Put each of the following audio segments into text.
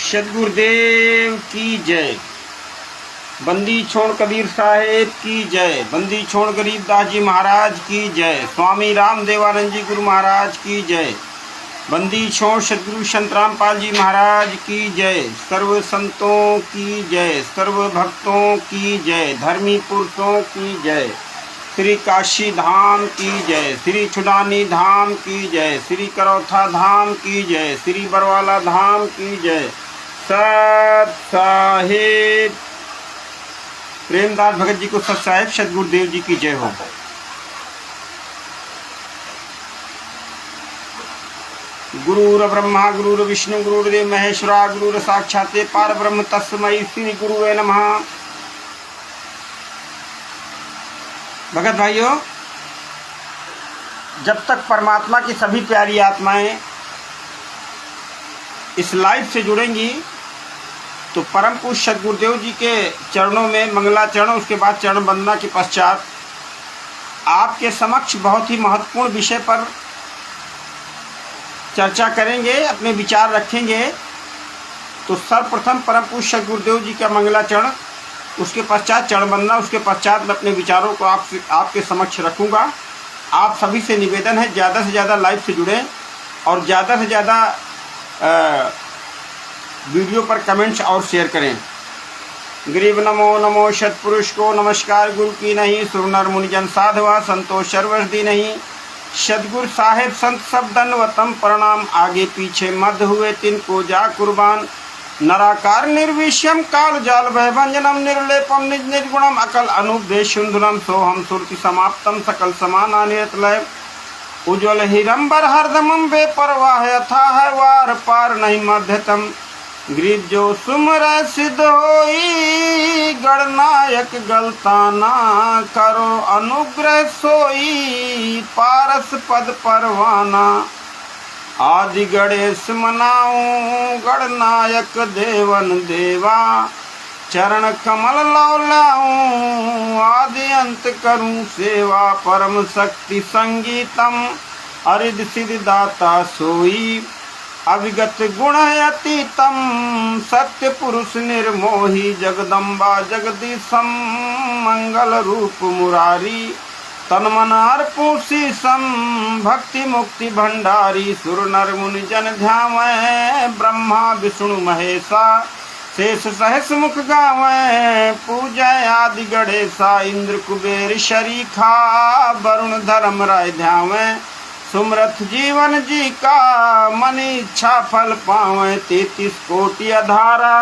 सदगुरुदेव की जय। बंदी छोड़ कबीर साहेब की जय। बंदी छोड़ गरीबदास जी महाराज की जय। स्वामी रामदेवानंद जी गुरु महाराज की जय। बंदी छोड़ सदगुरु संत रामपाल जी महाराज की जय। सर्व संतों की जय। सर्व भक्तों की जय। धर्मी पुरुषों की जय। श्री काशी धाम की जय। श्री छुडानी धाम की जय। श्री करौथा धाम की जय। श्री बरवाला धाम की जय। सत साहिब प्रेमदास भगत जी को सत साहिब सदगुरुदेव जी की जय हो। गुरुर ब्रह्मा गुरुर विष्णु गुरुर्देव महेश्वरा गुरुर साक्षात् पार ब्रह्म तस्मै श्री गुरुवे नमः। भगत भाइयों, जब तक परमात्मा की सभी प्यारी आत्माएं इस लाइफ से जुड़ेंगी तो परम पूज्य सदगुरुदेव जी के चरणों में मंगलाचरण, उसके बाद चरण वंदना के पश्चात आपके समक्ष बहुत ही महत्वपूर्ण विषय पर चर्चा करेंगे, अपने विचार रखेंगे। तो सर्वप्रथम परम पूज्य सदगुरुदेव जी का मंगलाचरण, उसके पश्चात चरण वंदना, उसके पश्चात मैं अपने विचारों को आपके समक्ष रखूँगा। आप सभी से निवेदन है ज़्यादा से ज़्यादा लाइव से जुड़ें और ज़्यादा से ज़्यादा वीडियो पर कमेंट्स और शेयर करें। गरीब नमो नमो सतपुरुष को नमस्कार गुरु की नहीं, सुर नर मुनिजन साधवा संतोष सर्वस दी नहीं। सदगुरु साहेब संत सब दंडवतम प्रणाम, आगे पीछे मद हुए तिनको जा कुर्बान। नराकार निर्विष्यम काल जाल भयभंजनम निर्लेपम निज निर्गुणम अकल अनुपदेश सुंदरम सोहम सुरति समाप्तम सकल समाना निरतलय। उज्ज्वल हिरंबर हरदमम बेपरवाह अथा है वार पार नहीं मध्यतम। गरीब जो सुमर सिद्ध होई गणनायक गलताना करो अनुग्रह सोई पारस पद परवाना। आदि गणेश मनाऊं गणनायक देवन देवा चरण कमल लौलाऊं आदि अंत करूं सेवा। परम शक्ति संगीतम अरिद सिद्धि दाता सोई अविगत गुण अतीतम। सत्य पुरुष निर्मोही जगदम्बा जगदीशम मंगल रूप मुरारी तन मन अर्पू शीशम। भक्ति मुक्ति भंडारी सुर नर मुनि जन ध्यावै ब्रह्मा विष्णु महेशा शेष सहस मुख गावै। पूजा आदि गणेशा इंद्र कुबेर शरीखा वरुण धर्म राय ध्यावै। सुमरथ जीवन जी का मन इच्छा फल पावै। 33 कोटि अधारा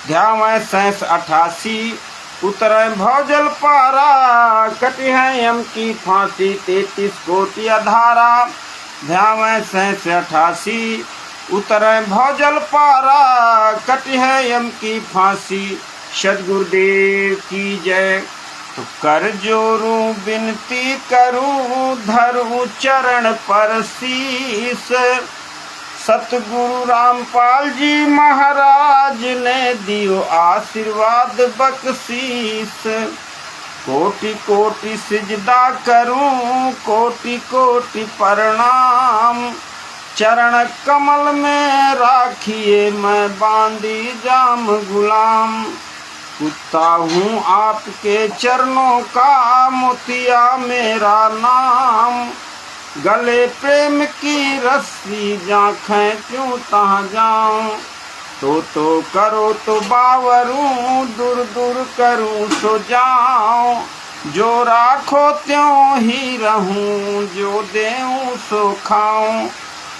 ध्यावै 88 उतरे भौजल पारा। कटी है यम की फांसी 33 कोटि अधारा ध्यावै 88 उतरे भौजल पारा। कटी है यम की फांसी सदगुरुदेव की जय। तो कर जोरूं विनती करूं धरूं चरण पर शीस। सतगुरु रामपाल जी महाराज ने दियो आशीर्वाद बख्शीस। कोटि कोटि सिजदा करूं कोटि कोटि प्रणाम। चरण कमल में राखिए मैं बांधी जाम गुलाम। कुत्ता हूँ आपके चरणों का मोतिया मेरा नाम। गले प्रेम की रस्सी जाखें क्यों तहाँ जाऊं। तो करो तो बावरूं दूर दूर करूं सो जाऊं। जो राखो त्यों ही रहूं जो देऊं सो खाऊं।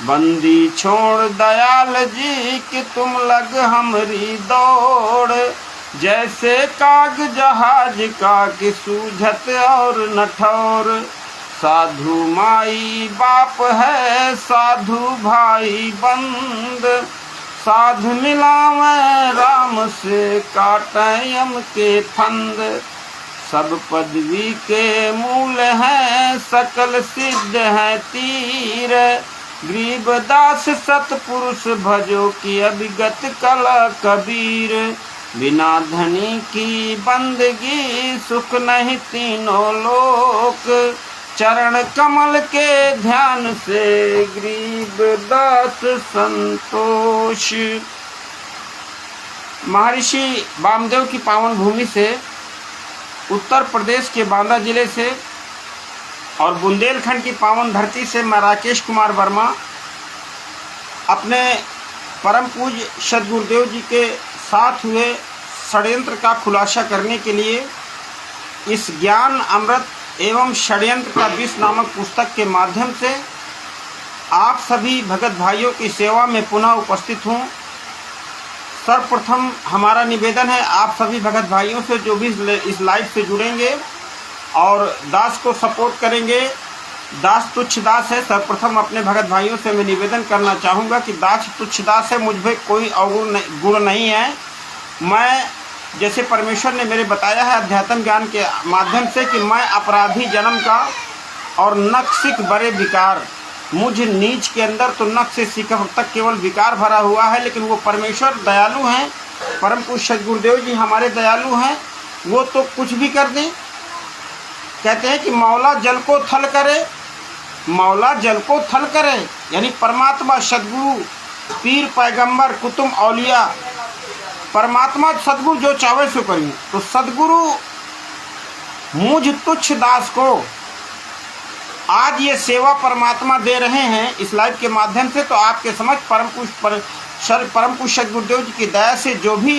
बंदी छोड़ दयाल जी कि तुम लग हमरी दौड़। जैसे काग जहाज का कि सूझत और नठौर। साधु माई बाप है साधु भाई बंद। साधु मिलावे राम से काटे यम के फंद। सब पदवी के मूल हैं, सकल सिद्ध है तीर। गरीबदास सतपुरुष भजो की अभिगत कला कबीर। बिना धनी की बंदगी सुख नहीं तीनों लोक। चरण कमल के ध्यान से गरीबदास संतोष। महर्षि वामदेव की पावन भूमि से, उत्तर प्रदेश के बांदा जिले से और बुंदेलखंड की पावन धरती से मैं राकेश कुमार वर्मा अपने परम पूज्य सद्गुरुदेव जी के साथ हुए षड्यंत्र का खुलासा करने के लिए इस ज्ञान अमृत एवं षड्यंत्र का विष नामक पुस्तक के माध्यम से आप सभी भगत भाइयों की सेवा में पुनः उपस्थित हूँ। सर्वप्रथम हमारा निवेदन है आप सभी भगत भाइयों से जो भी इस लाइव से जुड़ेंगे और दास को सपोर्ट करेंगे, दास तुच्छ दास है। सर्वप्रथम अपने भगत भाइयों से मैं निवेदन करना चाहूँगा कि दास तुच्छ दास है, मुझ में कोई अवगुण गुण नहीं है। मैं जैसे परमेश्वर ने मेरे बताया है अध्यात्म ज्ञान के माध्यम से कि मैं अपराधी जन्म का और नख सिख बड़े विकार, मुझ नीच के अंदर तो नख से सिख तक केवल विकार भरा हुआ है, लेकिन वो परमेश्वर दयालु हैं। परम पूज्य सद्गुरुदेव जी हमारे दयालु हैं, वो तो कुछ भी कर दें। कहते हैं कि मौला जल को थल करे, मौला जल को थल करे, यानी परमात्मा सद्गुरु पीर पैगंबर कुतुब औलिया परमात्मा सद्गुरु जो चाहे सो करिए। तो सद्गुरु मुझ तुच्छ दास को आज ये सेवा परमात्मा दे रहे हैं इस लाइव के माध्यम से। तो आपके समझ परम पूज्य सद्गुरुदेव जी की दया से जो भी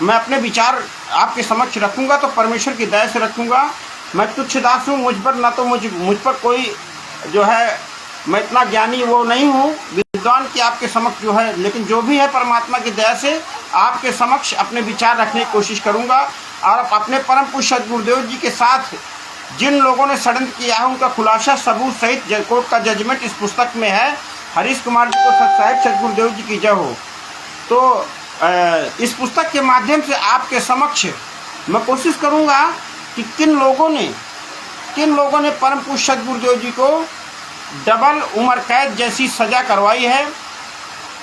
मैं अपने विचार आपके समक्ष रखूंगा तो परमेश्वर की दया से रखूंगा। मैं तुच्छ दास हूँ, मुझ पर ना तो मुझ पर कोई जो है, मैं इतना ज्ञानी वो नहीं हूँ विद्वान की आपके समक्ष जो है, लेकिन जो भी है परमात्मा की दया से आपके समक्ष अपने विचार रखने की कोशिश करूँगा। और अपने परम पूज्य सद्गुरुदेव जी के साथ जिन लोगों ने षड्यंत्र किया है उनका खुलासा सबूत सहित कोर्ट का जजमेंट इस पुस्तक में है। हरीश कुमार जी को साहिब सद्गुरुदेव जी की जय हो। तो इस पुस्तक के माध्यम से आपके समक्ष मैं कोशिश करूंगा कि किन लोगों ने परम पूज्य सद्गुरुदेव जी को डबल उम्र कैद जैसी सज़ा करवाई है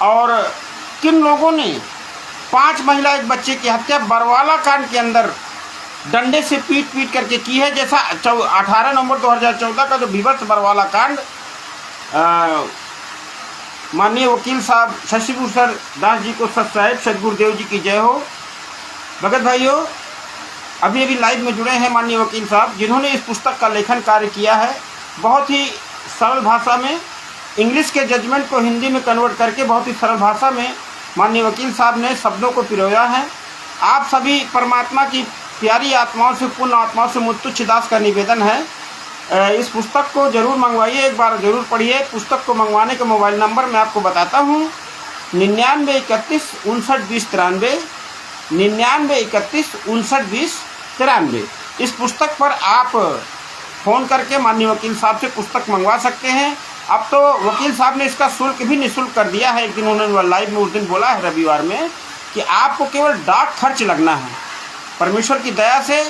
और किन लोगों ने 5 महिला एक बच्चे की हत्या बरवाला कांड के अंदर डंडे से पीट करके की है। जैसा 18 नवंबर 2014 का जो विभत्स बरवाला कांड माननीय वकील साहब शशिभूषण दास जी को साहिब सद्गुरुदेव जी की जय हो। भगत भाइयों, अभी लाइव में जुड़े हैं माननीय वकील साहब जिन्होंने इस पुस्तक का लेखन कार्य किया है। बहुत ही सरल भाषा में इंग्लिश के जजमेंट को हिंदी में कन्वर्ट करके बहुत ही सरल भाषा में माननीय वकील साहब ने शब्दों को पिरोया है। आप सभी परमात्मा की प्यारी आत्माओं से, पूर्ण आत्माओं से मुझ तुच्छ दास का निवेदन है इस पुस्तक को जरूर मंगवाइए, एक बार जरूर पढ़िए। पुस्तक को मंगवाने का मोबाइल नंबर मैं आपको बताता हूँ 99 31 59 20 93, 99 31 59 20 93। इस पुस्तक पर आप फ़ोन करके माननीय वकील साहब से पुस्तक मंगवा सकते हैं। अब तो वकील साहब ने इसका शुल्क भी निःशुल्क कर दिया है। एक दिन उन्होंने लाइव में उस दिन बोला है रविवार में कि आपको केवल डाक खर्च लगना है। परमेश्वर की दया से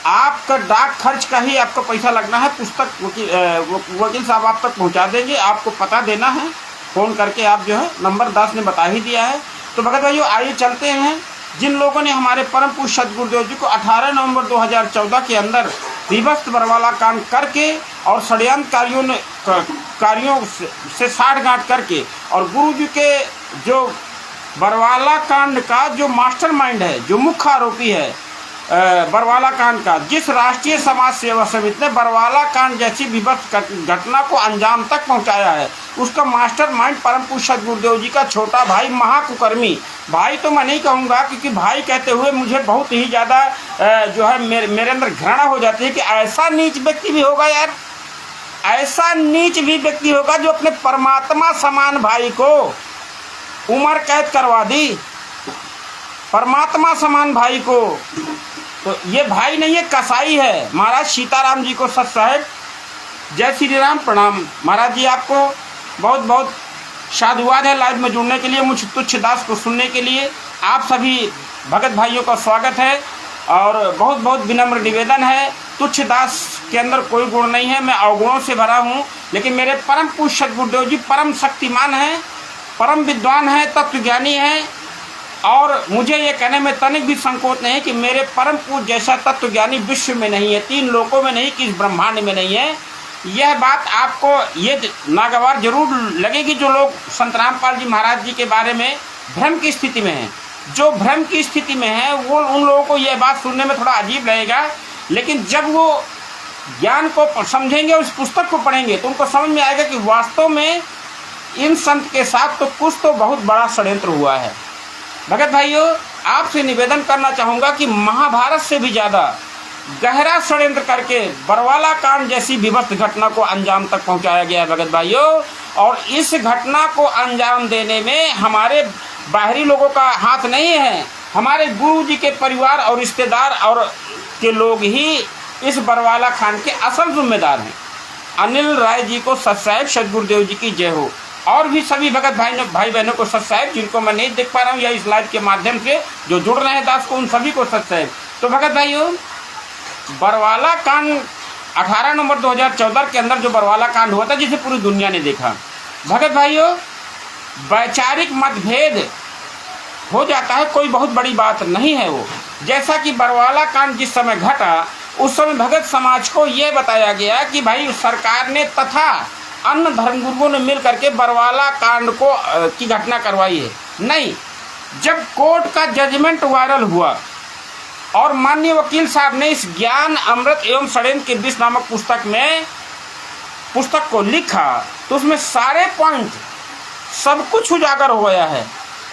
आपका डाक खर्च का ही आपको पैसा लगना है। पुस्तक वकील साहब आप तक पहुंचा देंगे। आपको पता देना है, फ़ोन करके आप जो है नंबर दास ने बता ही दिया है। तो भगत भाइयों आइए चलते हैं। जिन लोगों ने हमारे परम पूज्य सद्गुरुदेव जी को 18 नवंबर 2014 के अंदर विभत्स बरवाला कांड करके और षड्यंत्र कार्यों से साठगांठ करके और गुरु जी के जो बरवाला कांड का जो मास्टरमाइंड है, जो मुख्य आरोपी है बरवाला कांड का, जिस राष्ट्रीय समाज सेवा समिति ने बरवाला कांड जैसी विभत्स घटना को अंजाम तक पहुंचाया है, उसका मास्टरमाइंड परम पूज्य सद्गुरुदेव जी का छोटा भाई महाकुकर्मी, भाई तो मैं नहीं कहूँगा क्योंकि भाई कहते हुए मुझे बहुत ही ज़्यादा जो है मेरे अंदर घृणा हो जाती है कि ऐसा नीच व्यक्ति भी होगा यार, ऐसा नीच भी व्यक्ति होगा जो अपने परमात्मा समान भाई को उम्र कैद करवा दी, परमात्मा समान भाई को। तो ये भाई नहीं, ये कसाई है। महाराज सीताराम जी को सत साहेब जय श्री राम, प्रणाम। महाराज जी आपको बहुत बहुत साधुवाद है लाइव में जुड़ने के लिए, मुझ तुच्छ दास को सुनने के लिए। आप सभी भगत भाइयों का स्वागत है। और बहुत बहुत विनम्र निवेदन है, तुच्छ दास के अंदर कोई गुण नहीं है, मैं अवगुणों से भरा हूँ, लेकिन मेरे परम पूज्य सद्गुरुदेव जी परम शक्तिमान हैं, परम विद्वान हैं, तत्वज्ञानी हैं, और मुझे ये कहने में तनिक भी संकोच नहीं है कि मेरे परम पूज्य जैसा तत्वज्ञानी विश्व में नहीं है, 3 लोकों में नहीं कि इस ब्रह्मांड में नहीं है। यह बात आपको ये नागवार जरूर लगेगी जो लोग संत रामपाल जी महाराज जी के बारे में भ्रम की स्थिति में हैं। जो भ्रम की स्थिति में है वो उन लोगों को यह बात सुनने में थोड़ा अजीब लगेगा, लेकिन जब वो ज्ञान को समझेंगे, उस पुस्तक को पढ़ेंगे, तो उनको समझ में आएगा कि वास्तव में इन संत के साथ तो कुछ तो बहुत बड़ा षड्यंत्र हुआ है। भगत भाइयों, आपसे निवेदन करना चाहूँगा कि महाभारत से भी ज़्यादा गहरा षड्यंत्र करके बरवाला कांड जैसी विभत्स घटना को अंजाम तक पहुंचाया गया है भगत भाइयों, और इस घटना को अंजाम देने में हमारे बाहरी लोगों का हाथ नहीं है, हमारे गुरु जी के परिवार और रिश्तेदार और के लोग ही इस बरवाला कांड के असल जिम्मेदार हैं। अनिल राय जी को सत्साहिब सद्गुरुदेव जी की जय हो, और भी सभी भगत भाई बहनों को सत्साहिब, जिनको मैं नहीं देख पा रहा हूँ या इस लाइव के माध्यम से जो जुड़ रहे हैं दास को, उन सभी को सत्साहिब। तो भगत भाइयों, बरवाला कांड 18 नवंबर 2014 के अंदर जो बरवाला कांड हुआ था, जिसे पूरी दुनिया ने देखा, भगत भाइयों वैचारिक मतभेद हो जाता है, कोई बहुत बड़ी बात नहीं है वो। जैसा कि बरवाला कांड जिस समय घटा, उस समय भगत समाज को यह बताया गया कि भाई सरकार ने तथा अन्य धर्मगुरुओं ने मिल करके बरवाला कांड को की घटना करवाई है। नहीं, जब कोर्ट का जजमेंट वायरल हुआ और माननीय वकील साहब ने इस ज्ञान अमृत एवं षड्यंत्र के विष नामक पुस्तक को लिखा, तो उसमें सारे पॉइंट सब कुछ उजागर हो गया है,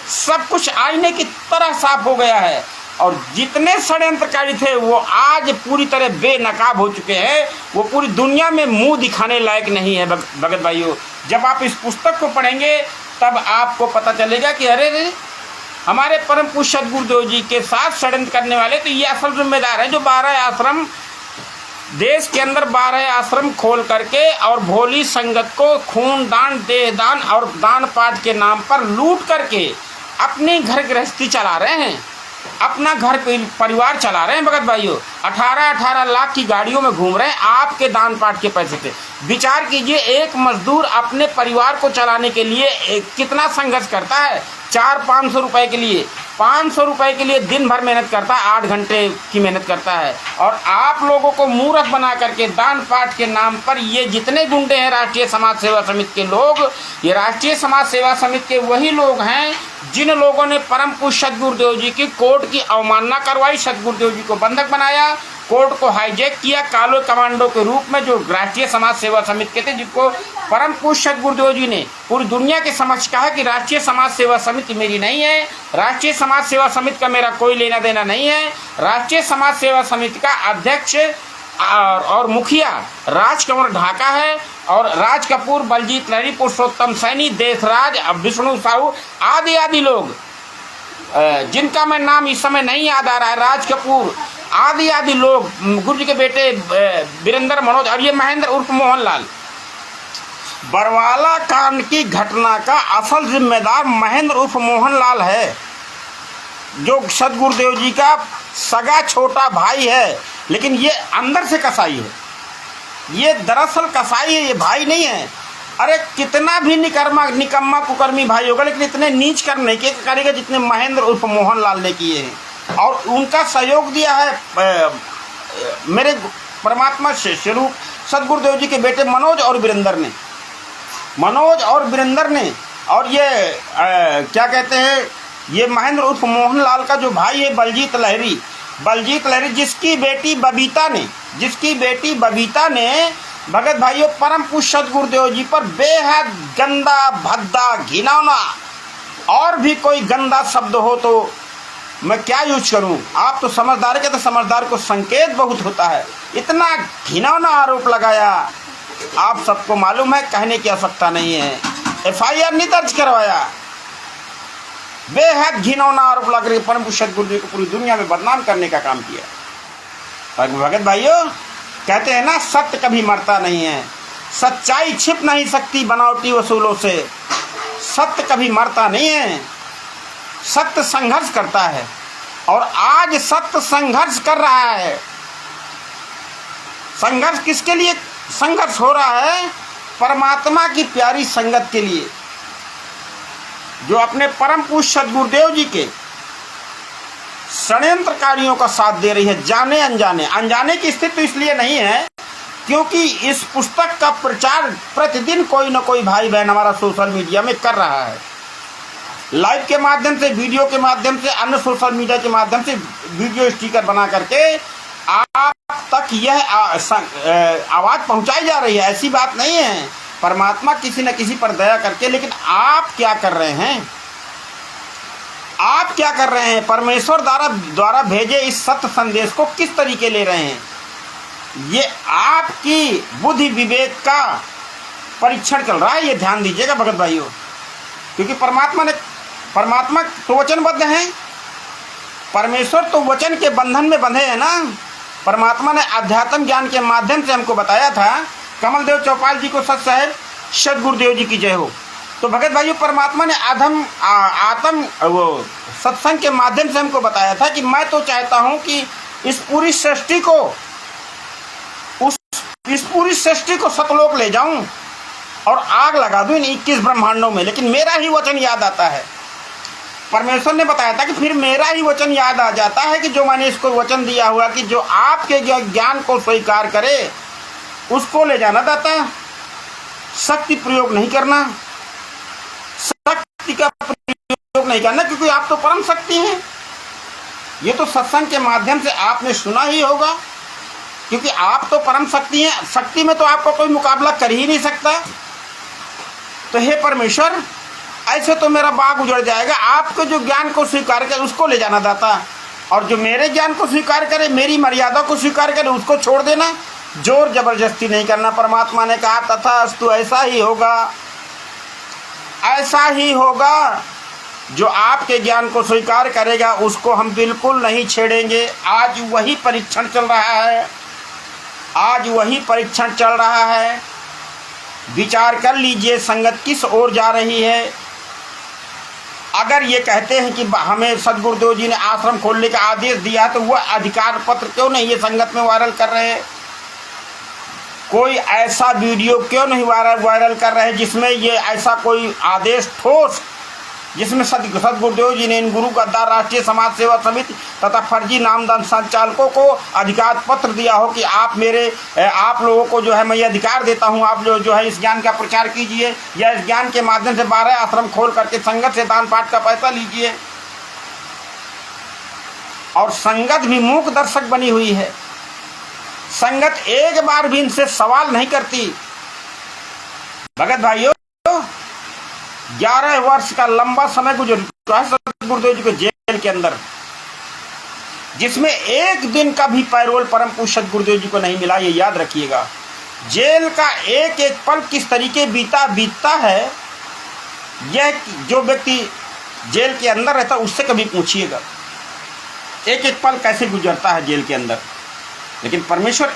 सब कुछ आईने की तरह साफ हो गया है, और जितने षड्यंत्रकारी थे वो आज पूरी तरह बेनकाब हो चुके हैं, वो पूरी दुनिया में मुंह दिखाने लायक नहीं है। भगत भाइयों, जब आप इस पुस्तक को पढ़ेंगे तब आपको पता चलेगा कि अरे हमारे परम पूज्य सद्गुरुदेव जी के साथ षड्यंत्र करने वाले तो ये असल जिम्मेदार है, जो 12 आश्रम देश के अंदर 12 आश्रम खोल करके और भोली संगत को खून दान, देह दान और दान पाठ के नाम पर लूट करके अपनी घर गृहस्थी चला रहे हैं, अपना घर परिवार चला रहे हैं। भगत भाइयों, 18-18 लाख की गाड़ियों में घूम रहे हैं आपके दान पाठ के पैसे से। विचार कीजिए, एक मजदूर अपने परिवार को चलाने के लिए कितना संघर्ष करता है। 400-500 रुपए के लिए, 500 रुपए के लिए दिन भर मेहनत करता है, 8 घंटे की मेहनत करता है, और आप लोगों को मूर्ख बना करके दान पाठ के नाम पर ये जितने गुंडे हैं राष्ट्रीय समाज सेवा समिति के लोग, ये राष्ट्रीय समाज सेवा समिति के वही लोग हैं जिन लोगों ने परम पूज्य सद्गुरुदेव जी की कोर्ट की अवमानना करवाई, सद्गुरुदेव जी को बंधक बनाया, कोर्ट को हाईजैक किया कालो कमांडो के रूप में, जो राष्ट्रीय समाज सेवा समिति के थे, जिनको परम पूज्य सद्गुरुदेव जी ने पूरी दुनिया के समक्ष कहा कि राष्ट्रीय समाज सेवा समिति मेरी नहीं है, राष्ट्रीय समाज सेवा समिति का मेरा कोई लेना देना नहीं है। राष्ट्रीय समाज सेवा समिति का अध्यक्ष और मुखिया राजकंवर ढाका है, और राज कपूर, बलजीत लहरी, पुरुषोत्तम सैनी, देशराज, विष्णु साहू आदि लोग, जिनका मैं नाम इस समय नहीं याद आ रहा है, राज कपूर आदि लोग, गुरु जी के बेटे वीरेंद्र मनोज, और ये महेंद्र उर्फ मोहनलाल। बरवाला कांड की घटना का असल जिम्मेदार महेंद्र उर्फ मोहनलाल है, जो सद्गुरुदेव जी का सगा छोटा भाई है, लेकिन ये अंदर से कसाई है, ये दरअसल कसाई है, ये भाई नहीं है। अरे कितना भी निकम्मा कुकर्मी भाई होगा, लेकिन इतने नीच कर्म नहीं करेगा जितने महेंद्र उर्फ मोहनलाल ने किए हैं। और उनका सहयोग दिया है मेरे परमात्मा स्वरूप सद्गुरुदेव जी के बेटे मनोज और वीरेंद्र ने, और ये क्या कहते हैं, ये महेंद्र उर्फ मोहनलाल का जो भाई है बलजीत लहरी, जिसकी बेटी बबीता ने भगत भाइयों परम पूज्य सद्गुरुदेव जी पर बेहद गंदा, भद्दा, घिनौना, और भी कोई गंदा शब्द हो तो मैं क्या यूज करूं। आप तो समझदार के, तो समझदार को संकेत बहुत होता है, इतना घिनौना आरोप लगाया, आप सबको मालूम है, कहने की आवश्यकता नहीं है। FIR नहीं दर्ज करवाया, बेहद घिनौना आरोप लगा करके परम पूज्य सद्गुरुदेव को पूरी दुनिया में बदनाम करने का काम किया। भगत भाइयों, कहते हैं ना, सत्य कभी मरता नहीं है, सच्चाई छिप नहीं सकती बनावटी वसूलों से, सत्य कभी मरता नहीं है, सत्य संघर्ष करता है। और आज सत्य संघर्ष कर रहा है। संघर्ष किसके लिए संघर्ष हो रहा है? परमात्मा की प्यारी संगत के लिए, जो अपने परम पूज्य सद्गुरुदेव जी के षड्यंत्रकारियों का साथ दे रही है। जाने अनजाने, अनजाने की स्थिति तो इसलिए नहीं है क्योंकि इस पुस्तक का प्रचार प्रतिदिन कोई ना कोई भाई बहन हमारा सोशल मीडिया में कर रहा है। लाइव के माध्यम से, वीडियो के माध्यम से, अन्य सोशल मीडिया के माध्यम से वीडियो स्टिकर बना करके आप तक यह आवाज़ पहुंचाई जा रही है। ऐसी बात नहीं है, परमात्मा किसी न किसी पर दया करके। लेकिन आप क्या कर रहे हैं? आप क्या कर रहे हैं? परमेश्वर द्वारा भेजे इस सत्य संदेश को किस तरीके ले रहे हैं? ये आपकी बुद्धि विवेक का परीक्षण चल रहा है। ये ध्यान दीजिएगा भगत भाइयों, क्योंकि परमात्मा तो वचनबद्ध हैं। परमेश्वर तो वचन के बंधन में बंधे हैं ना। परमात्मा ने आध्यात्म ज्ञान के माध्यम से हमको बताया था। कमल देव चौपाल जी को सत साहेब सद्गुरुदेव जी की जय हो। तो भगत भाइयों, परमात्मा ने आत्म वो सत्संग के माध्यम से हमको बताया था कि मैं तो चाहता हूं कि इस पूरी सृष्टि को सतलोक ले जाऊं और आग लगा दूं इन 21 ब्रह्मांडों में। लेकिन मेरा ही वचन याद आता है। परमेश्वर ने बताया था कि फिर मेरा ही वचन याद आ जाता है कि जो मैंने इसको वचन दिया हुआ कि जो आपके ज्ञान को स्वीकार करे उसको ले जाना दाता। शक्ति प्रयोग नहीं करना, शक्ति का प्रयोग नहीं करना, क्योंकि आप तो परम शक्ति हैं। ये तो सत्संग के माध्यम से आपने सुना ही होगा, क्योंकि आप तो परम शक्ति हैं। शक्ति में तो आपका कोई मुकाबला कर ही नहीं सकता। तो हे परमेश्वर, ऐसे तो मेरा बाग उजड़ जाएगा। आपके जो ज्ञान को स्वीकार करे उसको ले जाना दाता, और जो मेरे ज्ञान को स्वीकार करे, मेरी मर्यादा को स्वीकार करे, उसको छोड़ देना। जोर जबरदस्ती नहीं करना। परमात्मा ने कहा तथास्तु, ऐसा ही होगा, ऐसा ही होगा। जो आपके ज्ञान को स्वीकार करेगा उसको हम बिल्कुल नहीं छेड़ेंगे। आज वही परीक्षण चल रहा है, आज वही परीक्षण चल रहा है। विचार कर लीजिए संगत किस ओर जा रही है। अगर ये कहते हैं कि हमें सद्गुरुदेव जी ने आश्रम खोलने का आदेश दिया, तो वह अधिकार पत्र क्यों नहीं ये संगत में वायरल कर रहे हैं? कोई ऐसा वीडियो क्यों नहीं वायरल कर रहे हैं जिसमें ये ऐसा कोई आदेश ठोस, जिसमें सद्गुरुदेव जी ने इन गुरु गद्दार राष्ट्रीय समाज सेवा समिति तथा फर्जी नामदान संचालकों को अधिकार पत्र दिया हो कि आप लोगों को जो है मैं ये अधिकार देता हूँ, आप जो है इस ज्ञान का प्रचार कीजिए, या इस ज्ञान के माध्यम से 12 आश्रम खोल करके संगत से दान पाठ का पैसा लीजिए। और संगत भी मूक दर्शक बनी हुई है। संगत एक बार भी इनसे सवाल नहीं करती। भगत भाइयों, 11 वर्ष का लंबा समय गुजर चुका है सद्गुरुदेव जी को जेल के अंदर, जिसमें एक दिन का भी पैरोल परम पूज्य सद्गुरुदेव जी को नहीं मिला। ये याद रखिएगा। जेल का एक एक पल किस तरीके बीतता है, यह जो व्यक्ति जेल के अंदर रहता है उससे कभी पूछिएगा, एक एक पल कैसे गुजरता है जेल के अंदर। लेकिन परमेश्वर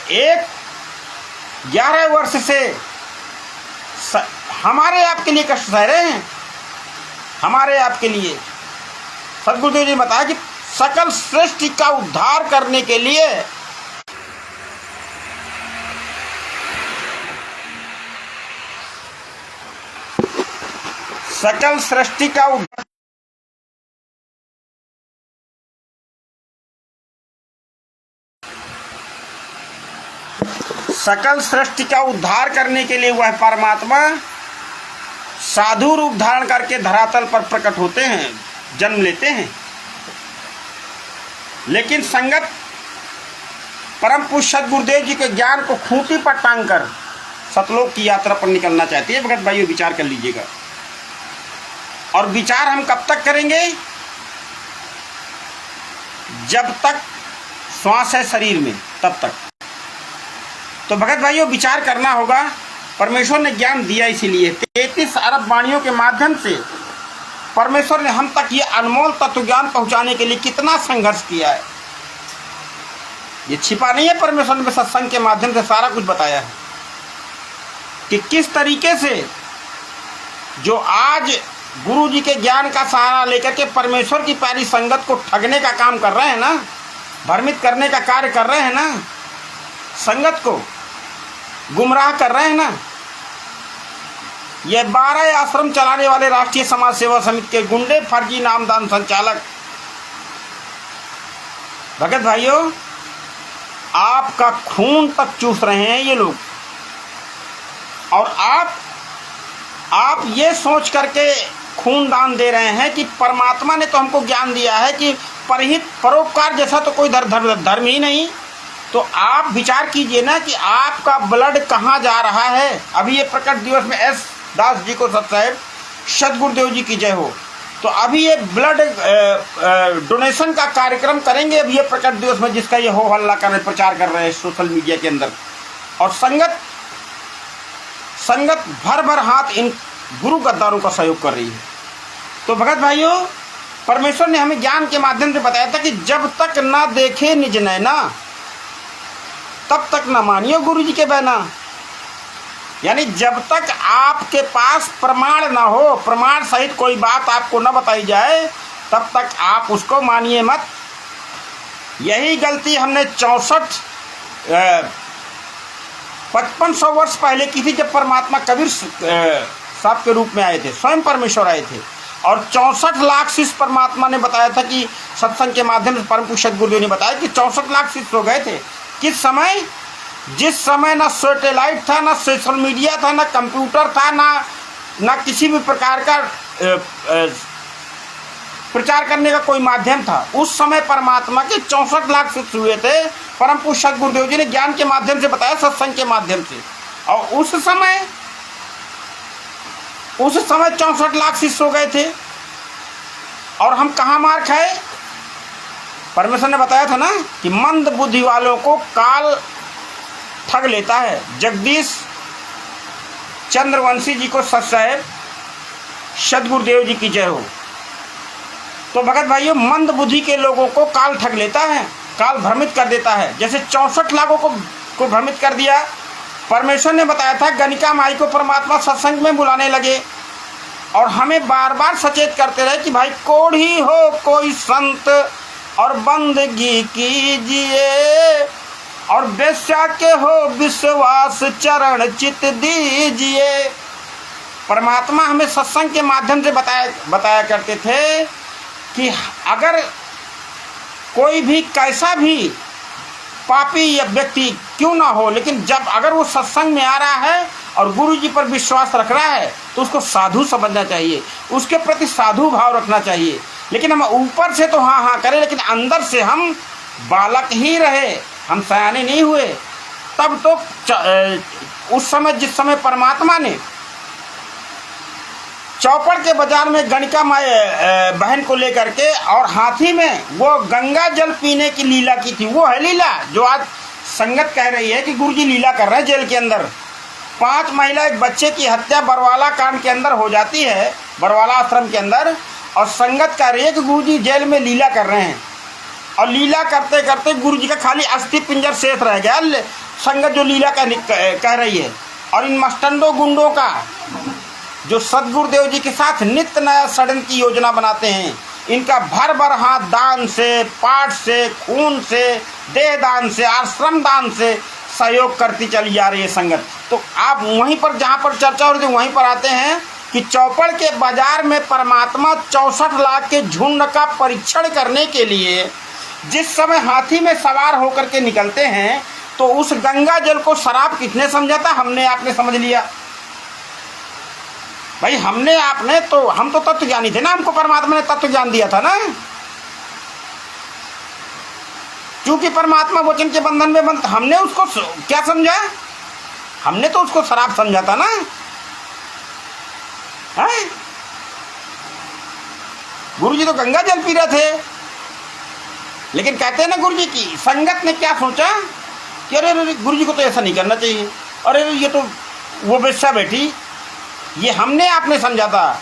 11 वर्ष से हमारे आपके लिए कष्ट सह रहे हैं। हमारे आपके लिए सद्गुरुदेव जी ने बताया कि सकल सृष्टि का उद्धार करने के लिए सकल सृष्टि का उद्धार करने के लिए वह परमात्मा साधु रूप धारण करके धरातल पर प्रकट होते हैं, जन्म लेते हैं। लेकिन संगत परम पूज्य सद्गुरुदेव जी के ज्ञान को खूंटी पर टांग कर सतलोक की यात्रा पर निकलना चाहती है। भगत भाइयों, विचार कर लीजिएगा। और विचार हम कब तक करेंगे? जब तक श्वास है शरीर में, तब तक। तो भगत भाइयों, विचार करना होगा। परमेश्वर ने ज्ञान दिया इसीलिए 33 अरब वाणियों के माध्यम से परमेश्वर ने हम तक ये अनमोल तत्व ज्ञान पहुंचाने के लिए कितना संघर्ष किया है। ये छिपा नहीं है। परमेश्वर ने सत्संग के माध्यम से सारा कुछ बताया है कि किस तरीके से जो आज गुरु जी के ज्ञान का सहारा लेकर के परमेश्वर की प्यारी संगत को ठगने का काम कर रहे हैं ना, भ्रमित करने का कार्य कर रहे हैं ना, संगत को गुमराह कर रहे हैं ना। ये 12 आश्रम चलाने वाले राष्ट्रीय समाज सेवा समिति के गुंडे, फर्जी नामदान संचालक, भगत भाइयों, आपका खून तक चूस रहे हैं ये लोग। और आप ये सोच करके खून दान दे रहे हैं कि परमात्मा ने तो हमको ज्ञान दिया है कि परहित परोपकार जैसा तो कोई धर्म ही नहीं। तो आप विचार कीजिए ना कि आपका ब्लड कहाँ जा रहा है। अभी ये प्रकट दिवस में एस दास जी को सत्साहेब सदगुरुदेव जी की जय हो, तो अभी ये ब्लड डोनेशन का कार्यक्रम करेंगे अभी ये प्रकट दिवस में, जिसका ये हो हल्ला कर प्रचार कर रहे हैं सोशल मीडिया के अंदर। और संगत भर भर हाथ इन गुरु गद्दारों का सहयोग कर रही है। तो भगत भाइयों, परमेश्वर ने हमें ज्ञान के माध्यम से बताया था कि जब तक ना देखे निज नैना तब तक ना मानियो गुरु जी के बहना। यानी जब तक आपके पास प्रमाण ना हो, प्रमाण सहित कोई बात आपको न बताई जाए, तब तक आप उसको मानिए मत। यही गलती हमने 5500 वर्ष पहले की थी, जब परमात्मा कबीर साहब के रूप में आए थे, स्वयं परमेश्वर आए थे। और 64 लाख शिष्य परमात्मा ने बताया था कि सत्संग के माध्यम से परम पूज्य सद्गुरुदेव ने बताया कि 64 लाख शिष्य हो गए थे। किस समय? जिस समय ना सैटेलाइट था, ना सोशल मीडिया था, ना कंप्यूटर था, ना किसी भी प्रकार का प्रचार करने का कोई माध्यम था। उस समय परमात्मा के 64 लाख शिष्य हुए थे। परम पूज्य सद्गुरुदेव जी ने ज्ञान के माध्यम से बताया, सत्संग के माध्यम से। और उस समय 64 लाख शिष्य हो गए थे। और हम कहाँ मार खाए? परमेश्वर ने बताया था ना कि मंद बुद्धि वालों को काल ठग लेता है। जगदीश चंद्रवंशी जी को सत्साहेब सद्गुरुदेव जी की जय हो। तो भगत भाइयों, मंद बुद्धि के लोगों को काल ठग लेता है, काल भ्रमित कर देता है। जैसे 64 लाखों को भ्रमित कर दिया। परमेश्वर ने बताया था गणिका माई को परमात्मा सत्संग में बुलाने लगे और हमें बार बार सचेत करते रहे कि भाई कोढ़ी हो कोई संत और बंदगी कीजिए, और बेश्या के हो विश्वास चरण चित दीजिए। परमात्मा हमें सत्संग के माध्यम से बताया करते थे कि अगर कोई भी कैसा भी पापी या व्यक्ति क्यों ना हो, लेकिन जब अगर वो सत्संग में आ रहा है और गुरु जी पर विश्वास रख रहा है तो उसको साधु समझना चाहिए, उसके प्रति साधु भाव रखना चाहिए। लेकिन हम ऊपर से तो हाँ हाँ करें, लेकिन अंदर से हम बालक ही रहे, हम सयाने नहीं हुए। तब तो उस समय, जिस समय परमात्मा ने चौपड़ के बाजार में गणिका माई बहन को लेकर के और हाथी में वो गंगा जल पीने की लीला की थी, वो है लीला जो आज संगत कह रही है कि गुरुजी लीला कर रहे हैं। जेल के अंदर 5 महिला एक बच्चे की हत्या बरवाला कांड के अंदर हो जाती है, बरवाला आश्रम के अंदर, और संगत कह रही है कि गुरुजी जेल में लीला कर रहे हैं। और लीला करते करते गुरुजी का खाली अस्थि पिंजर शेष रह गया, संगत जो लीला कह रही है। और इन मस्टंडो गुंडों का जो सद्गुरुदेव जी के साथ नित्य नया षड्यंत्र की योजना बनाते हैं, इनका भर भर हाथ दान से, पाठ से, खून से, देह दान से, आश्रम दान से सहयोग करती चली जा रही है संगत। तो आप वहीं पर, जहाँ पर चर्चा हो रही थी, वहीं पर आते हैं कि चौपड़ के बाजार में परमात्मा 64 लाख के झुंड का परीक्षण करने के लिए जिस समय हाथी में सवार होकर के निकलते हैं, तो उस गंगा जल को शराब किसने समझा था? हमने आपने समझ लिया भाई, हमने आपने तो, हम तो तत्व ज्ञानी थे ना, हमको परमात्मा ने तत्व ज्ञान दिया था ना। क्योंकि परमात्मा वचन के बंधन में बंध, हमने उसको क्या समझा? हमने तो उसको शराब समझा था ना, है? गुरुजी तो गंगा जल पी रहे थे। लेकिन कहते हैं ना गुरुजी की संगत ने क्या सोचा कि अरे गुरुजी को तो ऐसा नहीं करना चाहिए, अरे ये तो वो बेस्या बैठी। ये हमने आपने समझा था,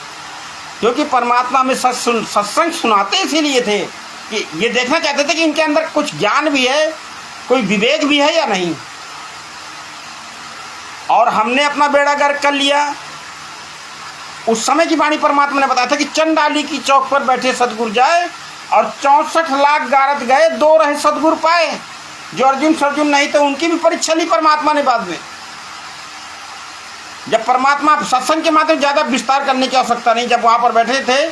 क्योंकि परमात्मा में सत्संग सुनाते इसीलिए थे कि ये देखना चाहते थे कि इनके अंदर कुछ ज्ञान भी है, कोई विवेक भी है या नहीं। और हमने अपना बेड़ा गर्क कर लिया। उस समय की वाणी परमात्मा ने बताया था कि चंडाली की चौक पर बैठे सतगुरु जाए और 64 लाख गारद गए, 2 रहे सतगुरु पाए। जो अर्जुन सर्जुन नहीं थे उनकी भी परीक्षा ली परमात्मा ने बाद में। जब परमात्मा सत्संग के माध्यम ज़्यादा विस्तार करने की आवश्यकता नहीं, जब वहाँ पर बैठे थे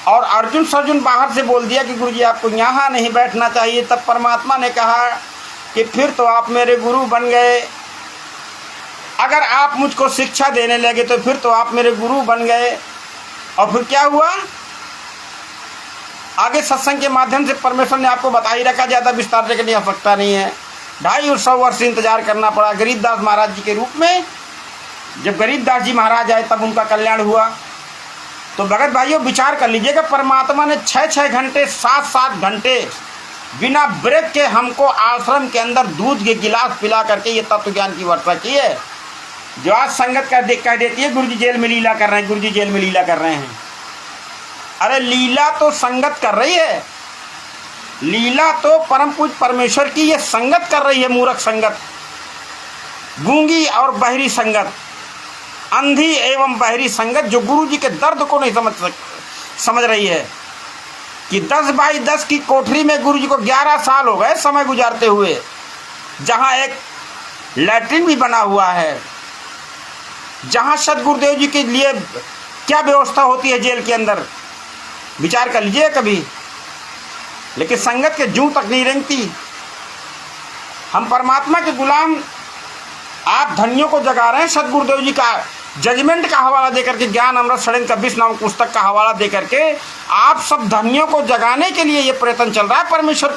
और अर्जुन सर्जुन बाहर से बोल दिया कि गुरुजी आपको यहाँ नहीं बैठना चाहिए, तब परमात्मा ने कहा कि फिर तो आप मेरे गुरु बन गए। अगर आप मुझको शिक्षा देने लगे तो फिर तो आप मेरे गुरु बन गए। और फिर क्या हुआ, आगे सत्संग के माध्यम से परमेश्वर ने आपको बता ही रखा, ज़्यादा विस्तार करने की आवश्यकता नहीं है। 250 वर्ष इंतजार करना पड़ा गरीबदास महाराज जी के रूप में। जब गरीबदास जी महाराज आए तब उनका कल्याण हुआ। तो भगत भाइयों विचार कर लीजिएगा, परमात्मा ने 6-6 घंटे 7-7 घंटे बिना ब्रेक के हमको आश्रम के अंदर दूध के गिलास पिला करके ये तत्व ज्ञान की वर्षा की है। जो आज संगत कह देती है गुरुजी जेल में लीला कर रहे हैं, गुरुजी जेल में लीला कर रहे हैं। अरे लीला तो संगत कर रही है, लीला तो परम पूज्य परमेश्वर की ये संगत कर रही है। मूर्ख संगत, गूंगी और बहरी संगत, अंधी एवं बहरी संगत जो गुरु जी के दर्द को नहीं समझ रही है कि 10 बाई 10 की कोठरी में गुरु जी को 11 साल हो गए समय गुजारते हुए, जहां एक लैट्रिन भी बना हुआ है, जहां सदगुरुदेव जी के लिए क्या व्यवस्था होती है जेल के अंदर, विचार कर लीजिए कभी। लेकिन संगत के जूं तक नहीं रेंगती। हम परमात्मा के गुलाम, आप धन्यों को जगा रहे हैं। सदगुरुदेव जी का जजमेंट का हवाला देकर के, ज्ञान अमृत षड्यंत्र कब्बिस नामक पुस्तक का हवाला देकर के आप सब धन्यों को जगाने के लिए ये प्रयत्न चल रहा है परमेश्वर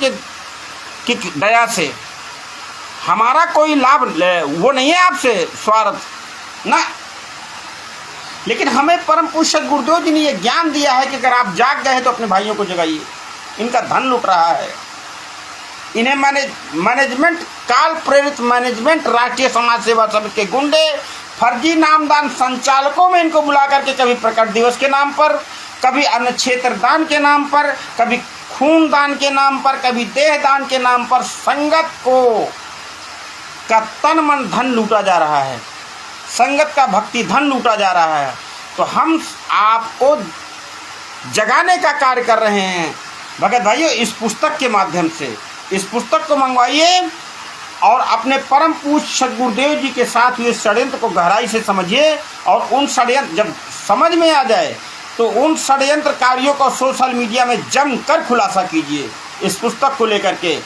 की दया से। हमारा कोई लाभ वो नहीं है आपसे, स्वार्थ ना। लेकिन हमें परम पूज्य सदगुरुदेव जी ने ये ज्ञान दिया है कि अगर आप जाग गए तो अपने भाइयों को जगाइए। इनका धन लुट रहा है, इन्हें मैनेजमेंट, काल प्रेरित मैनेजमेंट, राष्ट्रीय समाज सेवा समिति के गुंडे, फर्जी नामदान संचालकों में इनको बुला करके कभी प्रकट दिवस के नाम पर, कभी अन्न क्षेत्र दान के नाम पर, कभी खून दान के नाम पर, कभी देह दान के नाम पर संगत को का तन मन धन लूटा जा रहा है, संगत का भक्ति धन लूटा जा रहा है। तो हम आपको जगाने का कार्य कर रहे हैं भगत भाइयों इस पुस्तक के माध्यम से। इस पुस्तक को मंगवाइए और अपने परम पूज्य सदगुरुदेव जी के साथ हुए षड्यंत्र को गहराई से समझिए, और उन षड्यंत्र जब समझ में आ जाए तो उन षड्यंत्रकारियों को सोशल मीडिया में जमकर खुलासा कीजिए इस पुस्तक को लेकर के।